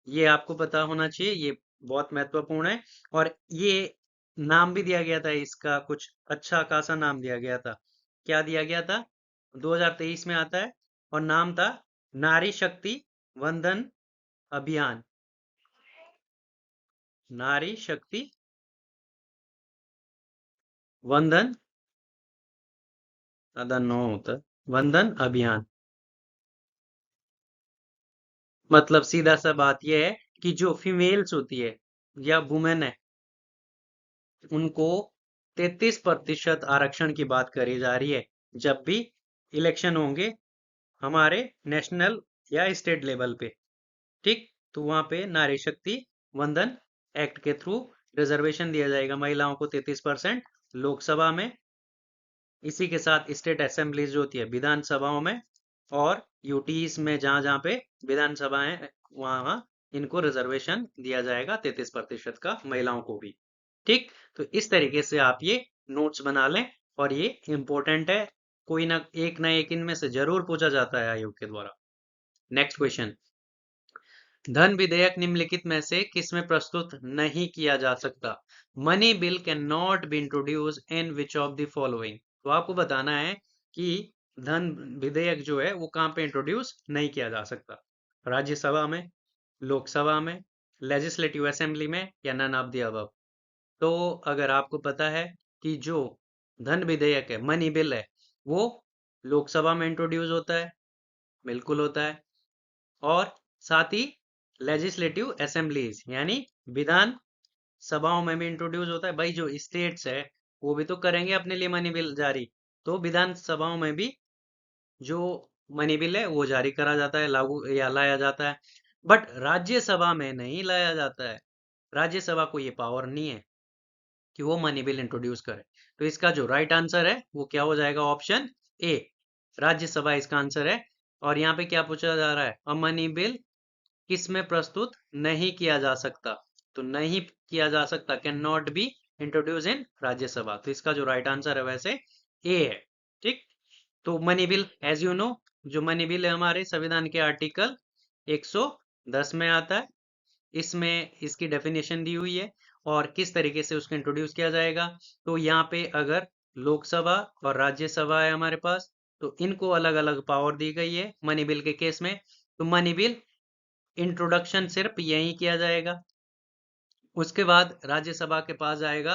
ये आपको पता होना चाहिए, ये बहुत महत्वपूर्ण है। और ये नाम भी दिया गया था इसका, कुछ अच्छा खासा नाम दिया गया था। क्या दिया गया था, 2023 में आता है, और नाम था नारी शक्ति वंदन अभियान। नारी शक्ति वंदन, अदा नो होता, वंदन अभियान। मतलब सीधा सा बात यह है कि जो फीमेल्स होती है या वुमेन है, उनको 33% आरक्षण की बात करी जा रही है, जब भी इलेक्शन होंगे हमारे नेशनल या स्टेट लेवल पे। ठीक। तो वहां पे नारी शक्ति वंदन एक्ट के थ्रू रिजर्वेशन दिया जाएगा महिलाओं को 33% लोकसभा में। इसी के साथ स्टेट असेंबलीज जो होती है विधानसभाओं में, और यूटीज में जहां जहां पे विधानसभाएं, वहां इनको रिजर्वेशन दिया जाएगा 33% का, महिलाओं को भी। ठीक। तो इस तरीके से आप ये नोट्स बना लें, और ये इंपॉर्टेंट है, कोई ना एक इनमें से जरूर पूछा जाता है आयोग के द्वारा। नेक्स्ट क्वेश्चन, धन विधेयक निम्नलिखित में से किसमें प्रस्तुत नहीं किया जा सकता? Money bill can not be introduce in which of the following. तो आपको बताना है कि धन विधेयक जो है वो कहाँ पे इंट्रोड्यूस नहीं किया जा सकता? राज्यसभा में, लोकसभा में, लेजिस्लेटिव असेंबली में, या नन ऑफ द अबव। तो अगर आपको पता है कि जो धन विधेयक है, मनी बिल है, वो लोकसभा में इंट्रोड्यूस होता है, बिल्कुल होता है, और साथ ही लेजिस्लेटिव असेंबलीज यानी विधान सभाओं में भी इंट्रोड्यूस होता है। भाई जो स्टेट्स है वो भी तो करेंगे अपने लिए मनी बिल जारी, तो विधान सभाओं में भी जो मनी बिल है वो जारी करा जाता है, लागू या लाया जाता है। बट राज्यसभा में नहीं लाया जाता है, राज्यसभा को ये पावर नहीं है कि वो मनी बिल इंट्रोड्यूस करे। तो इसका जो राइट आंसर है वो क्या हो जाएगा? ऑप्शन ए, राज्यसभा इसका आंसर है। और यहाँ पे क्या पूछा जा रहा है? अ मनी बिल किस में प्रस्तुत नहीं किया जा सकता? तो नहीं किया जा सकता, कैन नॉट बी इंट्रोड्यूस इन राज्यसभा। तो इसका जो राइट आंसर है वैसे ए है। ठीक, तो money bill as you know, जो मनी बिल है हमारे संविधान के आर्टिकल 110 में आता है। इसमें इसकी डेफिनेशन दी हुई है और किस तरीके से उसको इंट्रोड्यूस किया जाएगा। तो यहाँ पे अगर लोकसभा और राज्यसभा है हमारे पास, तो इनको अलग अलग पावर दी गई है मनी बिल के केस में। तो मनी बिल इंट्रोडक्शन सिर्फ यही किया जाएगा, उसके बाद राज्यसभा के पास जाएगा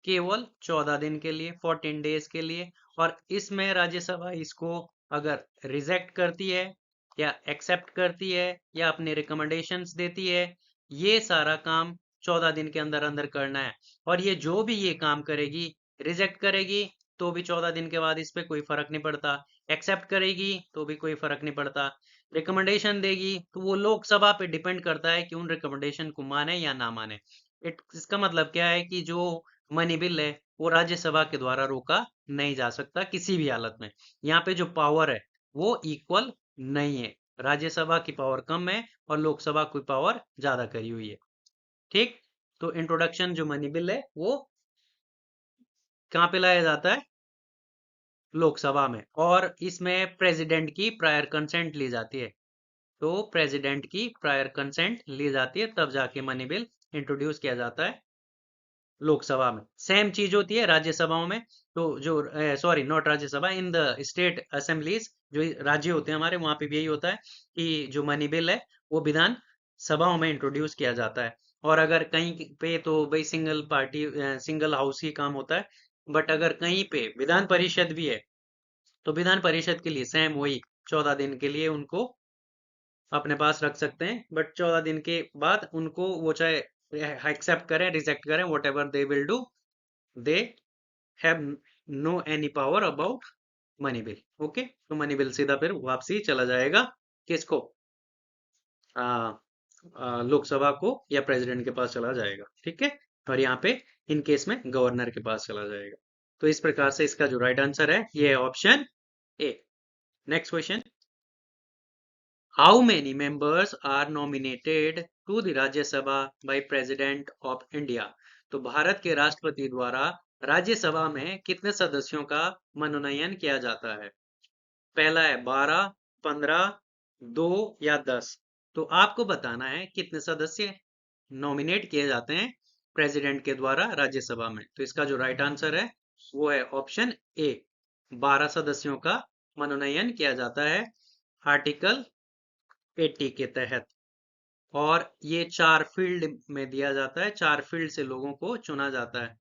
केवल 14 दिन के लिए, 14 डेज के लिए। और इसमें राज्यसभा इसको अगर रिजेक्ट करती है या एक्सेप्ट करती है या अपने रिकमेंडेशंस देती है, ये सारा काम 14 दिन के अंदर अंदर करना है। और ये जो भी ये काम करेगी, रिजेक्ट करेगी तो भी 14 दिन के बाद इस पे कोई फर्क नहीं पड़ता, एक्सेप्ट करेगी तो भी कोई फर्क नहीं पड़ता, रिकमेंडेशन देगी तो वो लोकसभा पे डिपेंड करता है कि उन रिकमेंडेशन को माने या ना माने। इसका मतलब क्या है कि जो मनी बिल है वो राज्यसभा के द्वारा रोका नहीं जा सकता किसी भी हालत में। यहाँ पे जो पावर है वो इक्वल नहीं है, राज्यसभा की पावर कम है और लोकसभा की पावर ज्यादा करी हुई है। ठीक, तो इंट्रोडक्शन जो मनी बिल है वो कहाँ पे लाया जाता है? लोकसभा में। और इसमें प्रेसिडेंट की प्रायर कंसेंट ली जाती है। तो प्रेसिडेंट की प्रायर कंसेंट ली जाती है तब जाके मनी बिल इंट्रोड्यूस किया जाता है लोकसभा में। सेम चीज होती है राज्यसभाओं में। तो जो sorry not Rajya Sabha, in the state assemblies, जो राज्य होते हैं हमारे, वहां पे भी यही होता है कि जो मनी बिल है वो विधान सभाओं में इंट्रोड्यूस किया जाता है। और अगर कहीं पे तो भाई सिंगल पार्टी सिंगल हाउस ही काम होता है। बट अगर कहीं पे विधान परिषद भी है तो विधान परिषद के लिए सेम वही 14 दिन के लिए उनको अपने पास रख सकते हैं। बट 14 दिन के बाद उनको वो चाहे एक्सेप्ट करें रिजेक्ट करें, whatever they will do, they have no any power about money bill. Okay, तो मनी बिल सीधा फिर वापसी चला जाएगा किसको? आ, लोकसभा को या प्रेसिडेंट के पास चला जाएगा। ठीक है, और यहाँ पे इन केस में गवर्नर के पास चला जाएगा। तो इस प्रकार से इसका जो राइट आंसर है ये है option A. Next question, how many members are nominated to the Rajya Sabha by president of India? तो भारत के राष्ट्रपति द्वारा राज्यसभा में कितने सदस्यों का मनोनयन किया जाता है? पहला है 12, 15, 2 या 10। तो आपको बताना है कितने सदस्य नॉमिनेट किए जाते हैं प्रेसिडेंट के द्वारा राज्यसभा में। तो इसका जो राइट आंसर है वो है ऑप्शन ए, 12 सदस्यों का मनोनयन किया जाता है आर्टिकल 80 के तहत। और ये 4 फील्ड में दिया जाता है, 4 फील्ड से लोगों को चुना जाता है।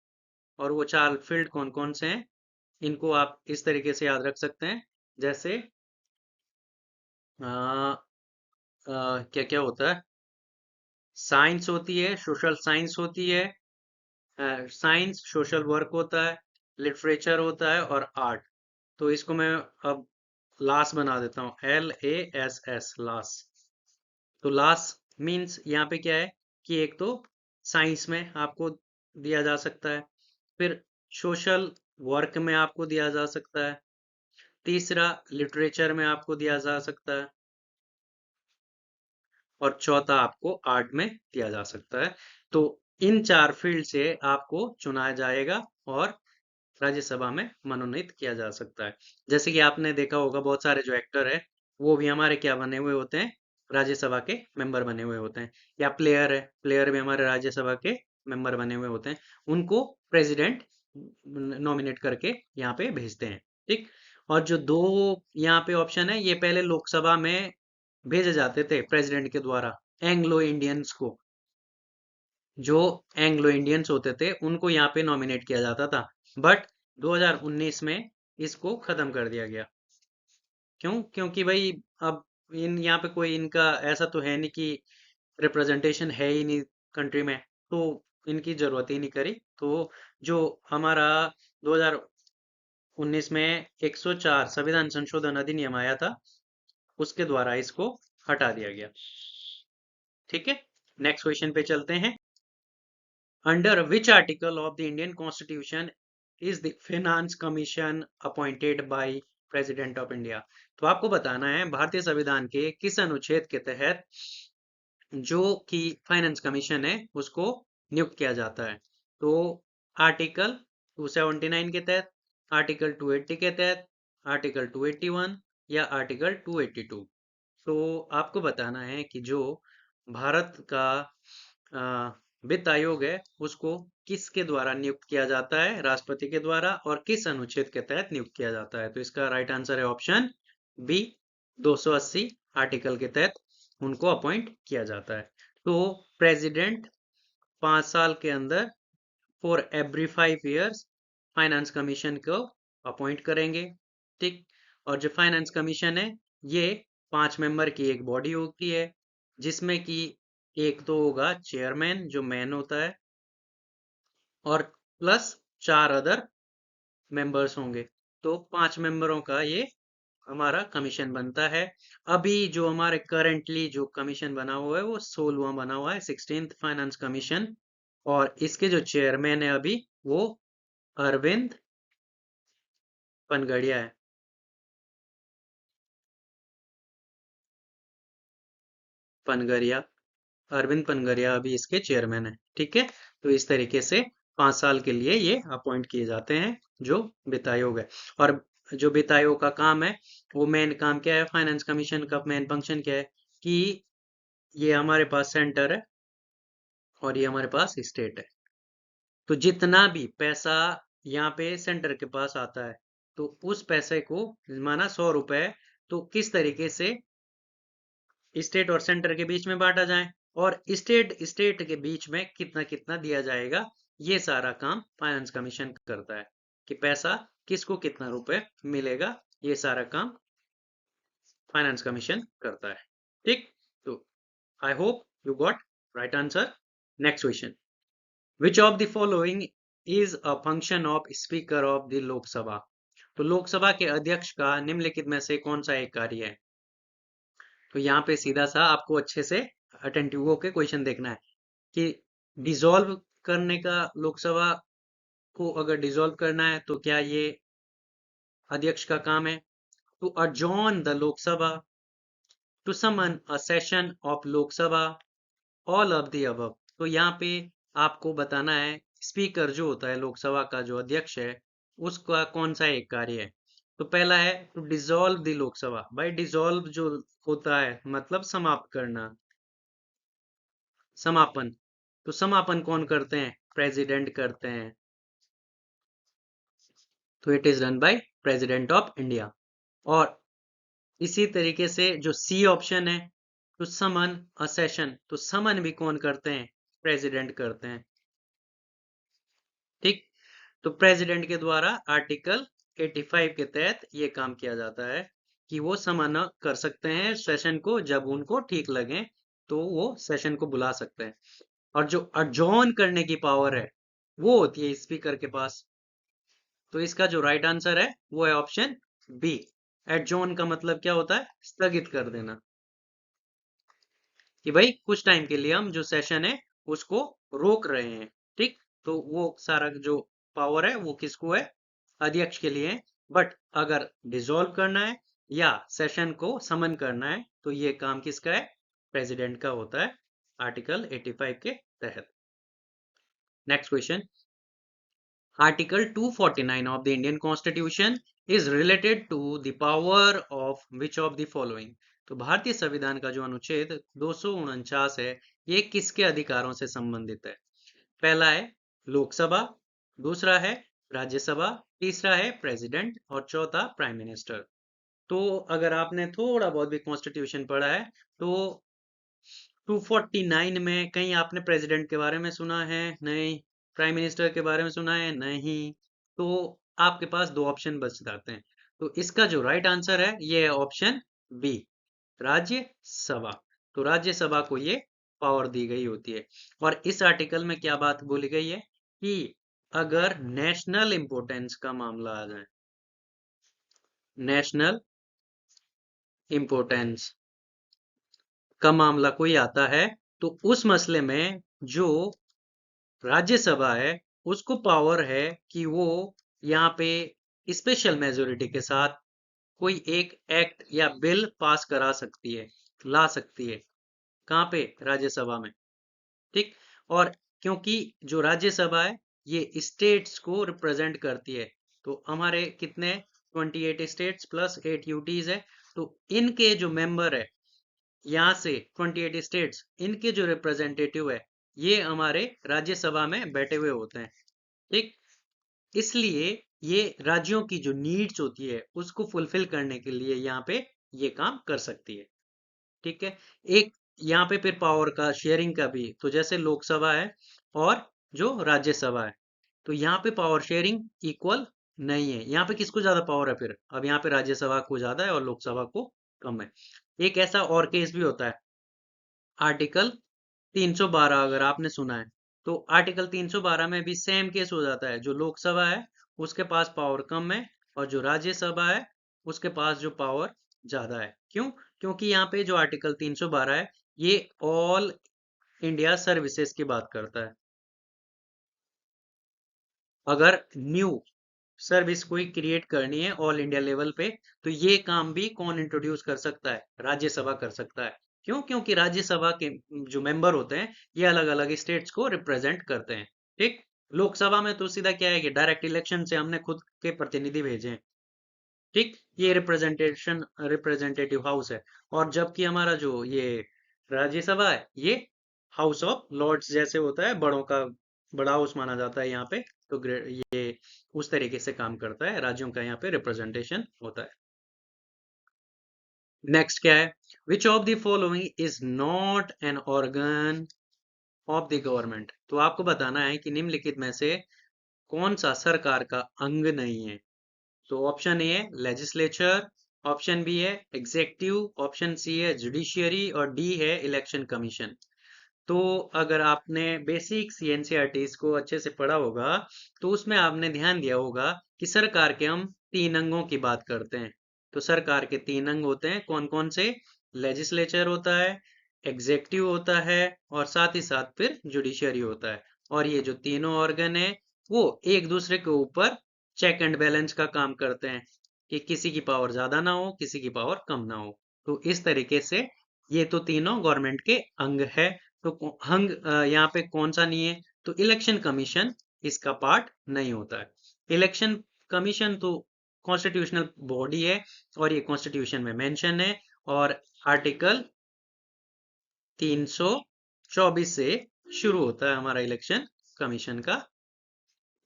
और वो 4 फील्ड कौन कौन से हैं इनको आप इस तरीके से याद रख सकते हैं। जैसे क्या क्या होता है? साइंस होती है, सोशल साइंस होती है, साइंस सोशल वर्क होता है, लिटरेचर होता है और आर्ट। तो इसको मैं अब लास बना देता हूँ, LASS, लास। तो लास मीन्स यहाँ पे क्या है कि एक तो साइंस में आपको दिया जा सकता है, फिर सोशल वर्क में आपको दिया जा सकता है, तीसरा लिटरेचर में आपको दिया जा सकता है, और चौथा आपको आर्ट में दिया जा सकता है। तो इन 4 फील्ड से आपको चुना जाएगा और राज्यसभा में मनोनीत किया जा सकता है। जैसे कि आपने देखा होगा बहुत सारे जो एक्टर है वो भी हमारे क्या बने हुए होते हैं, राज्यसभा के मेंबर बने हुए होते हैं। या प्लेयर है, प्लेयर भी हमारे राज्यसभा के मेंबर बने हुए होते हैं। उनको प्रेसिडेंट नॉमिनेट करके यहाँ पे भेजते हैं। ठीक। और जो दो यहाँ पे ऑप्शन है, ये पहले लोकसभा में भेजे जाते थे प्रेसिडेंट के द्वारा एंग्लो इंडियंस को। जो एंग्लो इंडियंस होते थे उनको यहाँ पे नॉमिनेट किया जाता था। बट 2019 में इसको खत्म कर दिया गया। क्यों? क्योंकि भाई अब इन यहाँ पे कोई इनका ऐसा तो है नहीं कि रिप्रेजेंटेशन है ही नहीं कंट्री में, तो इनकी जरूरत ही नहीं करी। तो जो हमारा 2019 में 104 संविधान संशोधन अधिनियम आया था, उसके द्वारा इसको हटा दिया गया। ठीक है, नेक्स्ट क्वेश्चन पे चलते हैं। Under which article of the Indian constitution is the finance commission appointed by president of India? तो आपको बताना है भारतीय संविधान के किस अनुच्छेद के तहत जो कि फाइनेंस कमीशन है उसको नियुक्त किया जाता है। तो आर्टिकल 279 के तहत, आर्टिकल 280 के तहत, आर्टिकल 281 या आर्टिकल 282। तो आपको बताना है कि जो भारत का वित्त आयोग है उसको किसके द्वारा नियुक्त किया जाता है, राष्ट्रपति के द्वारा, और किस अनुच्छेद के तहत नियुक्त किया जाता है। तो इसका राइट आंसर है ऑप्शन बी, 280 आर्टिकल के तहत उनको अपॉइंट किया जाता है। तो प्रेसिडेंट 5 साल के अंदर for every 5 years finance commission को अपॉइंट करेंगे। ठीक। और जो फाइनेंस कमीशन है ये 5 मेंबर की एक बॉडी होती है, जिसमें कि एक तो होगा चेयरमैन जो मैन होता है, और प्लस 4 अदर मेंबर्स होंगे। तो 5 मेंबरों का ये हमारा कमीशन बनता है। अभी जो हमारे करंटली जो कमीशन बना हुआ है वो 16वां बना हुआ है, 16th फाइनेंस कमीशन। और इसके जो चेयरमैन है अभी वो अरविंद पनगड़िया है। पनगरिया, अरविंद पनगरिया अभी इसके चेयरमैन है। ठीक है। तो इस तरीके से 5 साल के लिए ये अपॉइंट किए जाते हैं जो वित्त आयोग है। और जो वित्त आयोग का काम है, वो मेन काम क्या है, फाइनेंस कमीशन का मेन फंक्शन क्या है कि ये हमारे पास सेंटर है और ये हमारे पास स्टेट है। तो जितना भी पैसा यहाँ पे सेंटर के पास आता है, तो उस पैसे को माना 100 रुपए है, तो किस तरीके से स्टेट और सेंटर के बीच में बांटा जाए, और स्टेट स्टेट के बीच में कितना कितना दिया जाएगा, ये सारा काम फाइनेंस कमीशन करता है कि पैसा किसको कितना रुपए मिलेगा। ये सारा काम फाइनेंस कमीशन करता है। ठीक। तो I hope you got right answer. Next question, which of the following is a function of speaker of the Lok Sabha? तो लोकसभा के अध्यक्ष का निम्नलिखित में से कौन सा एक कार्य है? तो यहाँ पे सीधा सा आपको अच्छे से अटेंटिव होके क्वेश्चन देखना है कि डिसॉल्व करने का, लोकसभा को अगर डिसॉल्व करना है तो क्या ये अध्यक्ष का काम है? To adjourn the Lok Sabha, to summon a session of Lok Sabha, all of the above. तो यहाँ पे आपको बताना है स्पीकर जो होता है लोकसभा का, जो अध्यक्ष है, उसका कौन सा एक कार्य है। तो पहला है टू डिसॉल्व द लोकसभा। भाई डिसॉल्व जो होता है मतलब समाप्त करना, समापन। तो समापन कौन करते हैं? प्रेसिडेंट करते हैं। तो it is done by president of India. और इसी तरीके से जो सी ऑप्शन है, टू समन अ सेशन, तो समन भी कौन करते हैं? प्रेसिडेंट करते हैं। ठीक। तो प्रेसिडेंट के द्वारा आर्टिकल 85 के तहत ये काम किया जाता है कि वो समन कर सकते हैं सेशन को, जब उनको ठीक लगे तो वो सेशन को बुला सकते हैं। और जो अडजॉर्न करने की पावर है वो होती है स्पीकर के पास। तो इसका जो राइट आंसर है वो है ऑप्शन बी। एडजॉर्न का मतलब क्या होता है? स्थगित कर देना, कि भाई कुछ टाइम के लिए हम जो सेशन है उसको रोक रहे हैं। ठीक। तो वो सारा जो पावर है वो किसको है? अध्यक्ष के लिए है। बट अगर डिसॉल्व करना है या सेशन को समन करना है तो ये काम किसका है? प्रेसिडेंट का होता है, आर्टिकल 85 के तहत। Next question, article 249 of the Indian Constitution is related to the power of which of the following. तो भारतीय संविधान का जो अनुच्छेद 249 है, ये किसके अधिकारों से संबंधित है? पहला है लोकसभा, दूसरा है राज्यसभा, तीसरा है प्रेसिडेंट और चौथा प्राइम मिनिस्टर। तो अगर आपने थोड़ा बहुत भी कॉन्स्टिट्यूशन पढ़ा है तो 249 में कहीं आपने प्रेसिडेंट के बारे में सुना है? नहीं। प्राइम मिनिस्टर के बारे में सुना है? नहीं। तो आपके पास दो ऑप्शन बच जाते हैं। तो इसका जो राइट आंसर है ये है ऑप्शन बी, राज्यसभा। तो राज्यसभा को ये पावर दी गई होती है। और इस आर्टिकल में क्या बात बोली गई है कि अगर नेशनल इंपोर्टेंस का मामला आ जाए, नेशनल इंपोर्टेंस का मामला कोई आता है, तो उस मसले में जो राज्यसभा है उसको पावर है कि वो यहाँ पे स्पेशल मेजोरिटी के साथ कोई एक एक्ट या बिल पास करा सकती है, ला सकती है। कहाँ पे? राज्यसभा में। ठीक। और क्योंकि जो राज्यसभा है ये स्टेट्स को रिप्रेजेंट करती है, तो हमारे कितने 28 स्टेट्स प्लस 8 यूटीज है, तो इनके जो मेंबर है यहाँ से 28 स्टेट्स, इनके जो रिप्रेजेंटेटिव है ये हमारे राज्यसभा में बैठे हुए होते हैं। ठीक। इसलिए ये राज्यों की जो नीड्स होती है उसको फुलफिल करने के लिए यहाँ पे ये काम कर सकती है। ठीक है। एक यहाँ पे फिर पावर का शेयरिंग का भी, तो जैसे लोकसभा है और जो राज्यसभा है, तो यहाँ पे पावर शेयरिंग इक्वल नहीं है। यहाँ पे किसको ज्यादा पावर है फिर? अब यहाँ पे राज्यसभा को ज्यादा है और लोकसभा को कम है। एक ऐसा और केस भी होता है, आर्टिकल 312 अगर आपने सुना है, तो आर्टिकल 312 में भी सेम केस हो जाता है। जो लोकसभा है उसके पास पावर कम है और जो राज्यसभा है उसके पास जो पावर ज्यादा है। क्यों? क्योंकि यहाँ पे जो आर्टिकल 312 है ये ऑल इंडिया सर्विसेज की बात करता है। अगर न्यू सर्विस कोई क्रिएट करनी है ऑल इंडिया लेवल पे, तो ये काम भी कौन इंट्रोड्यूस कर सकता है? राज्यसभा कर सकता है। क्यों? क्योंकि राज्यसभा के जो मेंबर होते हैं ये अलग अलग स्टेट्स को रिप्रेजेंट करते हैं। ठीक। लोकसभा में तो सीधा क्या है कि डायरेक्ट इलेक्शन से हमने खुद के प्रतिनिधि भेजे हैं। ठीक। ये रिप्रेजेंटेटिव हाउस है। और जबकि हमारा जो ये राज्यसभा है ये हाउस ऑफ लॉर्ड्स जैसे होता है, बड़ों का बड़ा हाउस माना जाता है यहाँ पे। तो ये उस तरीके से काम करता है, राज्यों का यहाँ पे रिप्रेजेंटेशन होता है। नेक्स्ट क्या है? विच of the following is not an organ of the government. तो आपको बताना है कि निम्नलिखित में से कौन सा सरकार का अंग नहीं है। तो ऑप्शन ए है लेजिस्लेचर, ऑप्शन बी है एग्जेक्टिव, ऑप्शन सी है जुडिशियरी और डी है इलेक्शन कमीशन। तो अगर आपने बेसिक सीएनसीईआरटी को अच्छे से पढ़ा होगा तो उसमें आपने ध्यान दिया होगा कि सरकार के हम तीन अंगों की बात करते हैं। तो सरकार के तीन अंग होते हैं, कौन कौन से? लेजिस्लेचर होता है, एग्जेक्टिव होता है और साथ ही साथ फिर जुडिशरी होता है। और ये जो तीनों ऑर्गन है वो एक दूसरे के ऊपर चेक एंड बैलेंस का काम करते हैं कि किसी की पावर ज्यादा ना हो, किसी की पावर कम ना हो। तो इस तरीके से ये तो तीनों गवर्नमेंट के अंग है। तो अंग यहाँ पे कौन सा नहीं है? तो इलेक्शन कमीशन इसका पार्ट नहीं होता है। इलेक्शन कमीशन तो कॉन्स्टिट्यूशनल बॉडी है और ये कॉन्स्टिट्यूशन में मेंशन है और आर्टिकल 324 से शुरू होता है हमारा इलेक्शन कमीशन का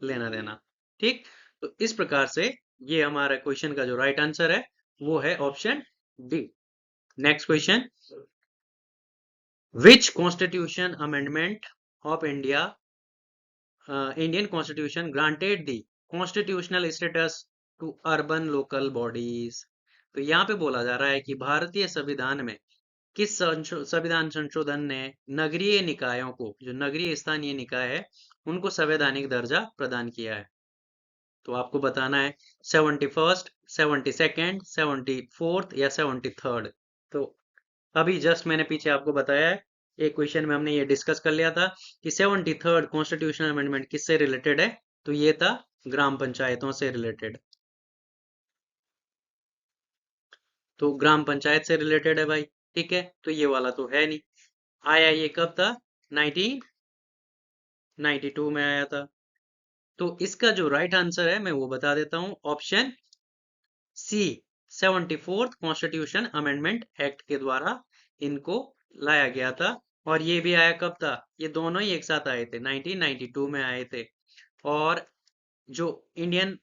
लेना देना। ठीक। तो इस प्रकार से ये हमारा क्वेश्चन का जो राइट आंसर है वो है option D. Next question, which constitution amendment of Indian constitution granted the constitutional status to urban local bodies. तो यहाँ पे बोला जा रहा है कि भारतीय संविधान में किस संविधान संशोधन ने नगरीय निकायों को, जो नगरीय स्थानीय निकाय है, उनको संवैधानिक दर्जा प्रदान किया है। तो आपको बताना है 71st, 72nd, 74th या 73rd। तो अभी जस्ट मैंने पीछे आपको बताया है, एक क्वेश्चन में हमने ये डिस्कस कर लिया था कि 73rd कॉन्स्टिट्यूशनल अमेंडमेंट किससे रिलेटेड है? तो ये था ग्राम पंचायतों से रिलेटेड। तो ग्राम पंचायत से रिलेटेड है भाई। ठीक है। तो ये वाला तो है नहीं। आया ये कब था? 1992 में आया था। तो इसका जो राइट आंसर है मैं वो बता देता हूँ, option C 74th constitution amendment act के द्वारा इनको लाया गया था। और ये भी आया कब था? ये दोनों ही एक साथ आए थे, 1992 में आए थे। और जो इंडियन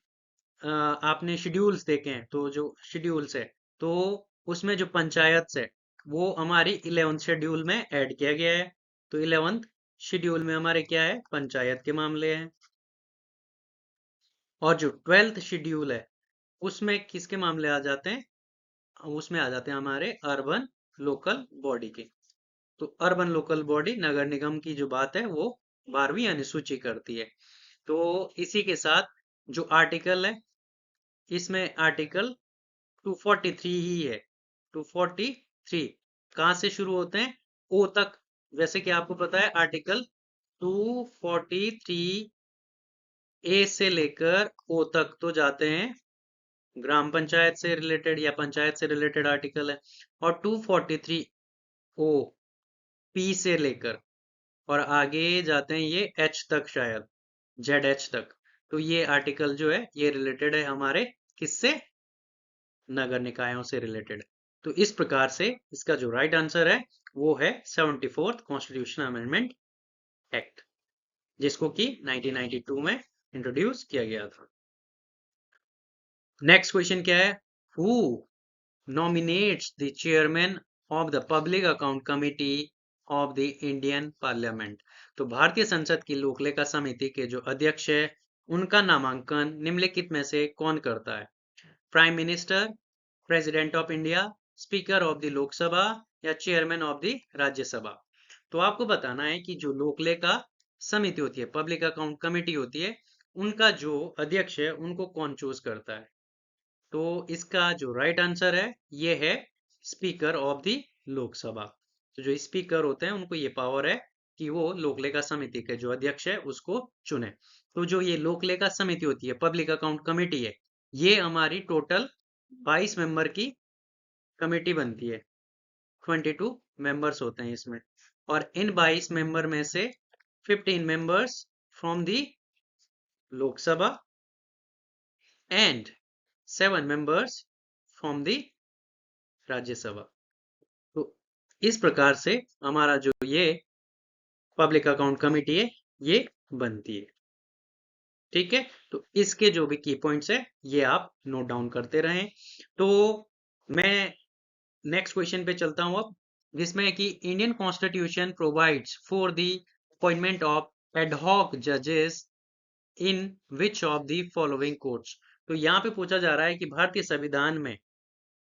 आपने शेड्यूल्स देखे हैं, तो जो शेड्यूल्स है, तो उसमें जो पंचायत है वो हमारी 11th शेड्यूल में ऐड किया गया है। तो 11th शेड्यूल में हमारे क्या है? पंचायत के मामले हैं। और जो 12th शेड्यूल है उसमें किसके मामले आ जाते हैं? उसमें आ जाते हैं हमारे अर्बन लोकल बॉडी के। तो अर्बन लोकल बॉडी नगर निगम की जो बात है वो 12वीं अनुसूची करती है। तो इसी के साथ जो आर्टिकल है, इसमें आर्टिकल 243 ही है। 243 कहाँ से शुरू होते हैं? ओ तक। जैसे कि आपको पता है आर्टिकल 243 ए से लेकर ओ तक तो जाते हैं ग्राम पंचायत से रिलेटेड या पंचायत से रिलेटेड आर्टिकल है। और 243 ओ पी से लेकर और आगे जाते हैं ये एच तक, शायद जेड एच तक। तो ये आर्टिकल जो है ये रिलेटेड है हमारे किससे? नगर निकायों से रिलेटेड। तो इस प्रकार से इसका जो राइट आंसर है वो है 74th कॉन्स्टिट्यूशन अमेंडमेंट एक्ट, जिसको कि 1992 में इंट्रोड्यूस किया गया था। नेक्स्ट क्वेश्चन क्या है? Who nominates the chairman of the public account committee of the Indian Parliament? तो भारतीय संसद की लोकलेखा समिति के जो अध्यक्ष है उनका नामांकन निम्नलिखित में से कौन करता है? Prime minister, president of India, speaker of the Lok Sabha या चेयरमैन ऑफ द राज्यसभा? तो आपको बताना है कि जो लोकलेखा समिति होती है, पब्लिक अकाउंट कमेटी होती है, उनका जो अध्यक्ष है उनको कौन चूज करता है? तो इसका जो राइट आंसर है ये है स्पीकर ऑफ द लोकसभा। तो जो स्पीकर होते हैं उनको ये पावर है कि वो लोकलेखा समिति के जो अध्यक्ष है उसको चुने। तो जो ये लोकलेखा समिति होती है, पब्लिक अकाउंट कमेटी है, ये हमारी टोटल 22 मेंबर की कमेटी बनती है। 22 मेंबर्स होते हैं इसमें। और इन 22 मेंबर में से 15 members from the Lok Sabha and 7 members from the Rajya Sabha. तो इस प्रकार से हमारा जो ये पब्लिक अकाउंट कमेटी है ये बनती है। ठीक है, तो इसके जो भी की पॉइंट्स है ये आप नोट डाउन करते रहें। तो मैं नेक्स्ट क्वेश्चन पे चलता हूं अब, जिसमें कि Indian constitution provides for the appointment of ad hoc जजेस in which of the following courts? तो यहाँ पे पूछा जा रहा है कि भारतीय संविधान में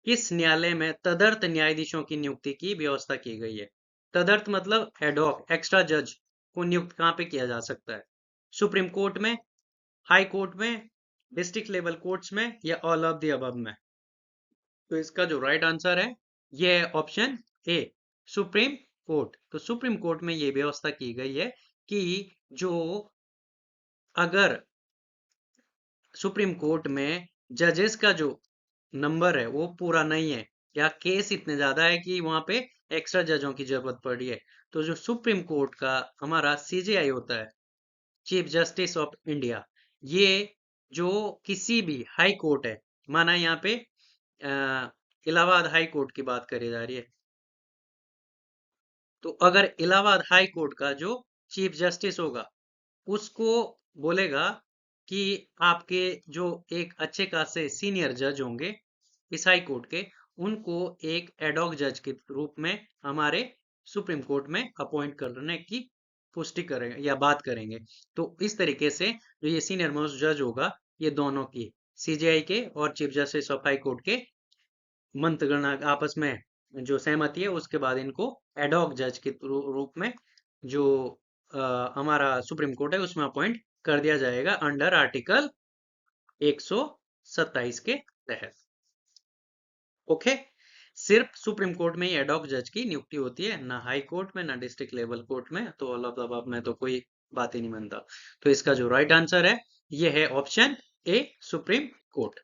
किस न्यायालय में तदर्थ न्यायाधीशों की नियुक्ति की व्यवस्था की गई है? तदर्थ मतलब एडहॉक, एक्स्ट्रा जज को नियुक्त कहाँ पे किया जा सकता है? सुप्रीम कोर्ट में, हाई कोर्ट में, डिस्ट्रिक्ट लेवल कोर्ट्स में या ऑल ऑफ द अबव में? तो इसका जो राइट आंसर है ये है ऑप्शन ए, सुप्रीम कोर्ट। तो सुप्रीम कोर्ट में ये व्यवस्था की गई है कि जो अगर सुप्रीम कोर्ट में जजेस का जो नंबर है वो पूरा नहीं है या केस इतने ज्यादा है कि वहां पे एक्स्ट्रा जजों की जरूरत पड़ी है, तो जो सुप्रीम कोर्ट का हमारा सीजेआई होता है, चीफ जस्टिस ऑफ इंडिया, ये जो किसी भी हाई कोर्ट है, माना यहाँ पे इलाहाबाद हाई कोर्ट की बात करी जा रही है, तो अगर इलाहाबाद हाई कोर्ट का जो चीफ जस्टिस होगा उसको बोलेगा कि आपके जो एक अच्छे खासे सीनियर जज होंगे इस हाई कोर्ट के, उनको एक एडॉक जज के रूप में हमारे सुप्रीम कोर्ट में अपॉइंट करने की पुष्टि करेंगे या बात करेंगे। तो इस तरीके से जो ये सीनियर मोस्ट जज होगा, ये दोनों की सीजेआई के और chief justice of high court के मंत्रणा आपस में जो सहमति है उसके बाद इनको एडॉक जज के रूप में जो हमारा सुप्रीम कोर्ट है उसमें अपॉइंट कर दिया जाएगा अंडर आर्टिकल 127 के तहत। ओके, सिर्फ सुप्रीम कोर्ट में ही एडॉक जज की नियुक्ति होती है, ना हाई कोर्ट में ना डिस्ट्रिक्ट लेवल कोर्ट में, तो ऑल ऑफ द अबव में तो कोई बात ही नहीं बनता। तो इसका जो राइट आंसर है ये है ऑप्शन ए, सुप्रीम कोर्ट।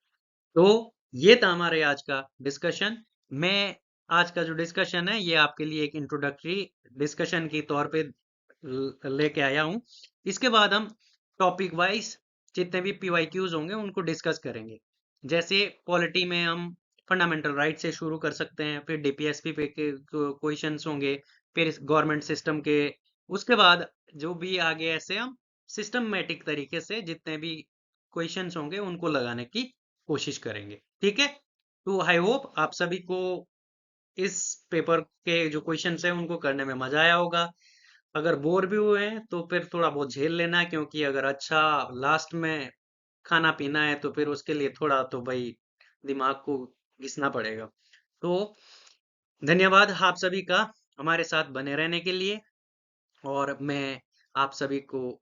तो ये था हमारे आज का डिस्कशन। मैं आज का जो डिस्कशन है ये आपके लिए एक इंट्रोडक्टरी डिस्कशन के तौर पे लेके आया हूं। इसके बाद हम टॉपिक वाइज जितने भी पीवाईक्यूज होंगे उनको डिस्कस करेंगे। जैसे पॉलिटी में हम फंडामेंटल राइट से शुरू कर सकते हैं, फिर डीपीएसपी पे के क्वेश्चंस होंगे, फिर गवर्नमेंट सिस्टम के, उसके बाद जो भी आगे ऐसे हम सिस्टमेटिक तरीके से जितने भी क्वेश्चंस होंगे उनको लगाने की कोशिश करेंगे। ठीक है, तो आई होप आप सभी को इस पेपर के जो क्वेश्चंस हैं उनको करने में मजा आया होगा। अगर बोर भी हुए हैं तो फिर थोड़ा बहुत झेल लेना, क्योंकि अगर अच्छा लास्ट में खाना पीना है तो फिर उसके लिए थोड़ा तो भाई दिमाग को घिसना पड़ेगा। तो धन्यवाद आप सभी का हमारे साथ बने रहने के लिए, और मैं आप सभी को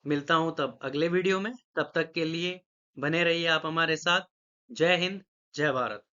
मिलता हूं तब अगले वीडियो में। तब तक के लिए बने रहिए आप हमारे साथ। जय हिंद, जय भारत।